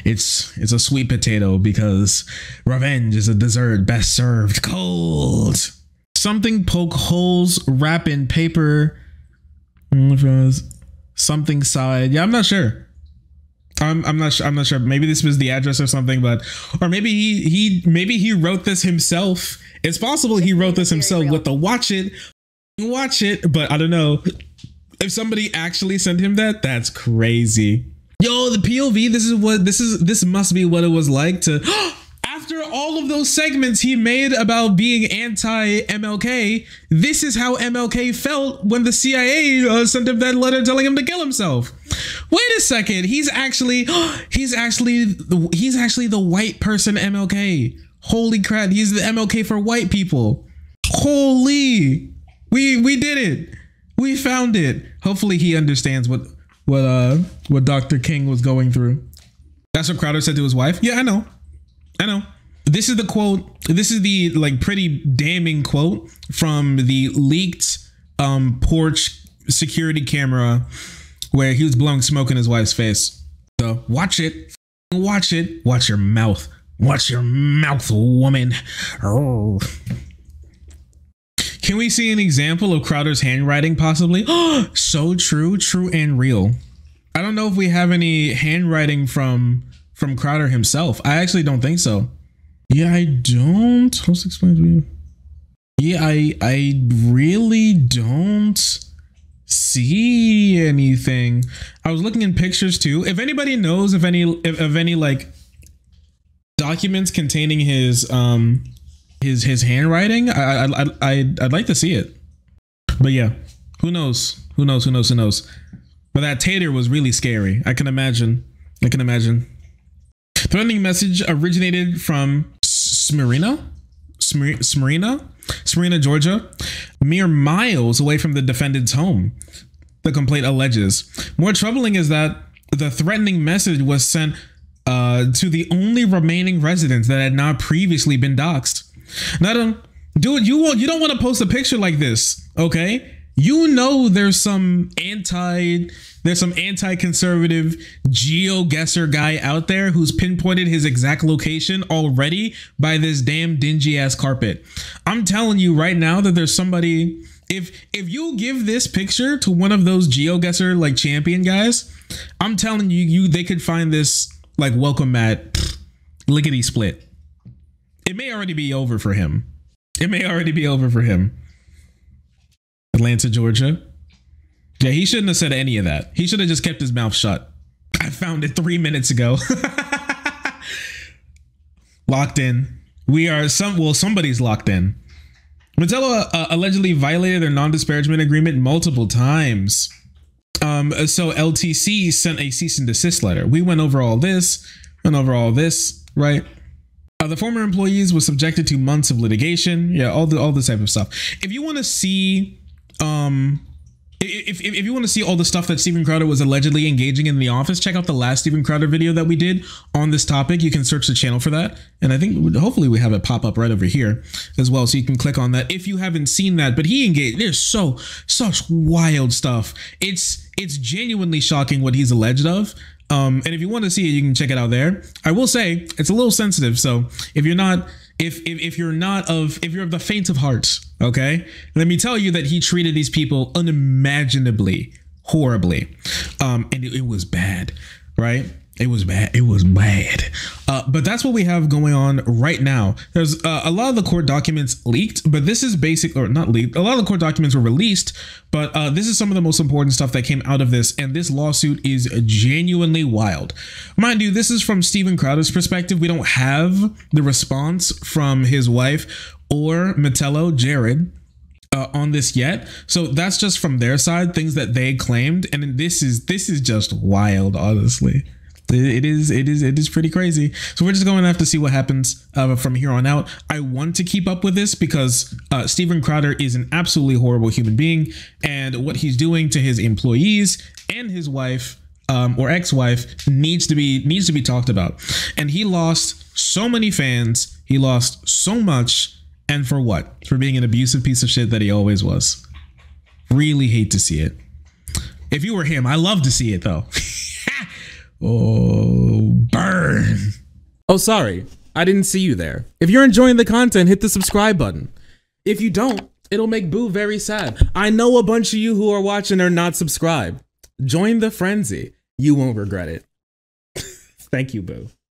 it's a sweet potato, because revenge is a dessert best served cold. Something poke holes, wrap in paper. Something side. Yeah, I'm not sure. I'm not sure. Maybe this was the address or something, or maybe he wrote this himself. It's possible he wrote this himself with the watch it, but I don't know. If somebody actually sent him that, that's crazy. Yo, the POV, this must be what it was like to after all of those segments he made about being anti-MLK, this is how MLK felt when the CIA sent him that letter telling him to kill himself. Wait a second, he's actually the white person MLK. Holy crap, he's the MLK for white people. Holy, we did it. We found it. Hopefully he understands what Dr. King was going through. That's what Crowder said to his wife. Yeah, I know. This is the quote. This is the pretty damning quote from the leaked porch security camera where he was blowing smoke in his wife's face. So watch it. Watch your mouth. Watch your mouth, woman. Oh. Can we see an example of Crowder's handwriting possibly? So true and real. I don't know if we have any handwriting from Crowder himself. I actually don't think so. Yeah, I don't. Host explains to me. Yeah, I really don't see anything. I was looking in pictures too. If anybody knows of any documents containing his handwriting, I'd like to see it. But yeah, who knows? But that tater was really scary. I can imagine. Threatening message originated from Smyrna, Georgia, mere miles away from the defendant's home, the complaint alleges. More troubling is that the threatening message was sent to the only remaining residents that had not previously been doxxed. Now, dude, you don't want to post a picture like this, okay? You know there's some anti-conservative geo-guesser guy out there who's pinpointed his exact location already by this damn dingy ass carpet. I'm telling you right now that there's somebody. If you give this picture to one of those geo-guesser like champion guys, I'm telling you they could find this like welcome mat lickety split. It may already be over for him. Atlanta, Georgia. Yeah, he shouldn't have said any of that. He should have just kept his mouth shut. I found it 3 minutes ago. Locked in. Somebody's locked in. Mattel allegedly violated their non-disparagement agreement multiple times. So LTC sent a cease and desist letter. We went over all this, right? The former employees were subjected to months of litigation. Yeah, all this type of stuff. If you want to see, if you want to see all the stuff that Steven Crowder was allegedly engaging in the office, check out the last Steven Crowder video that we did on this topic. You can search the channel for that. And I think hopefully we have it pop up right over here as well. So you can click on that if you haven't seen that. But he engaged, there's such wild stuff. It's genuinely shocking what he's alleged of. And if you want to see it, you can check it out there. I will say it's a little sensitive. So if you're of the faint of heart, okay, let me tell you that he treated these people unimaginably horribly. And it was bad, right? It was bad. But that's what we have going on right now. There's a lot of the court documents leaked, but this is not leaked. A lot of the court documents were released, but this is some of the most important stuff that came out of this. And this lawsuit is genuinely wild. Mind you, this is from Steven Crowder's perspective. We don't have the response from his wife or Metelo, Jared, on this yet. So that's just from their side, things that they claimed. And this is just wild, honestly. It is pretty crazy. So we're just going to have to see what happens from here on out. I want to keep up with this because Steven Crowder is an absolutely horrible human being, and what he's doing to his employees and his wife or ex-wife needs to be talked about. And he lost so many fans. He lost so much, and for what? For being an abusive piece of shit that he always was. Really hate to see it. If you were him, I love to see it though. Oh, burn. Oh, sorry. I didn't see you there. If you're enjoying the content, hit the subscribe button. If you don't, it'll make Boo very sad. I know a bunch of you who are watching are not subscribed. Join the frenzy. You won't regret it. Thank you, Boo.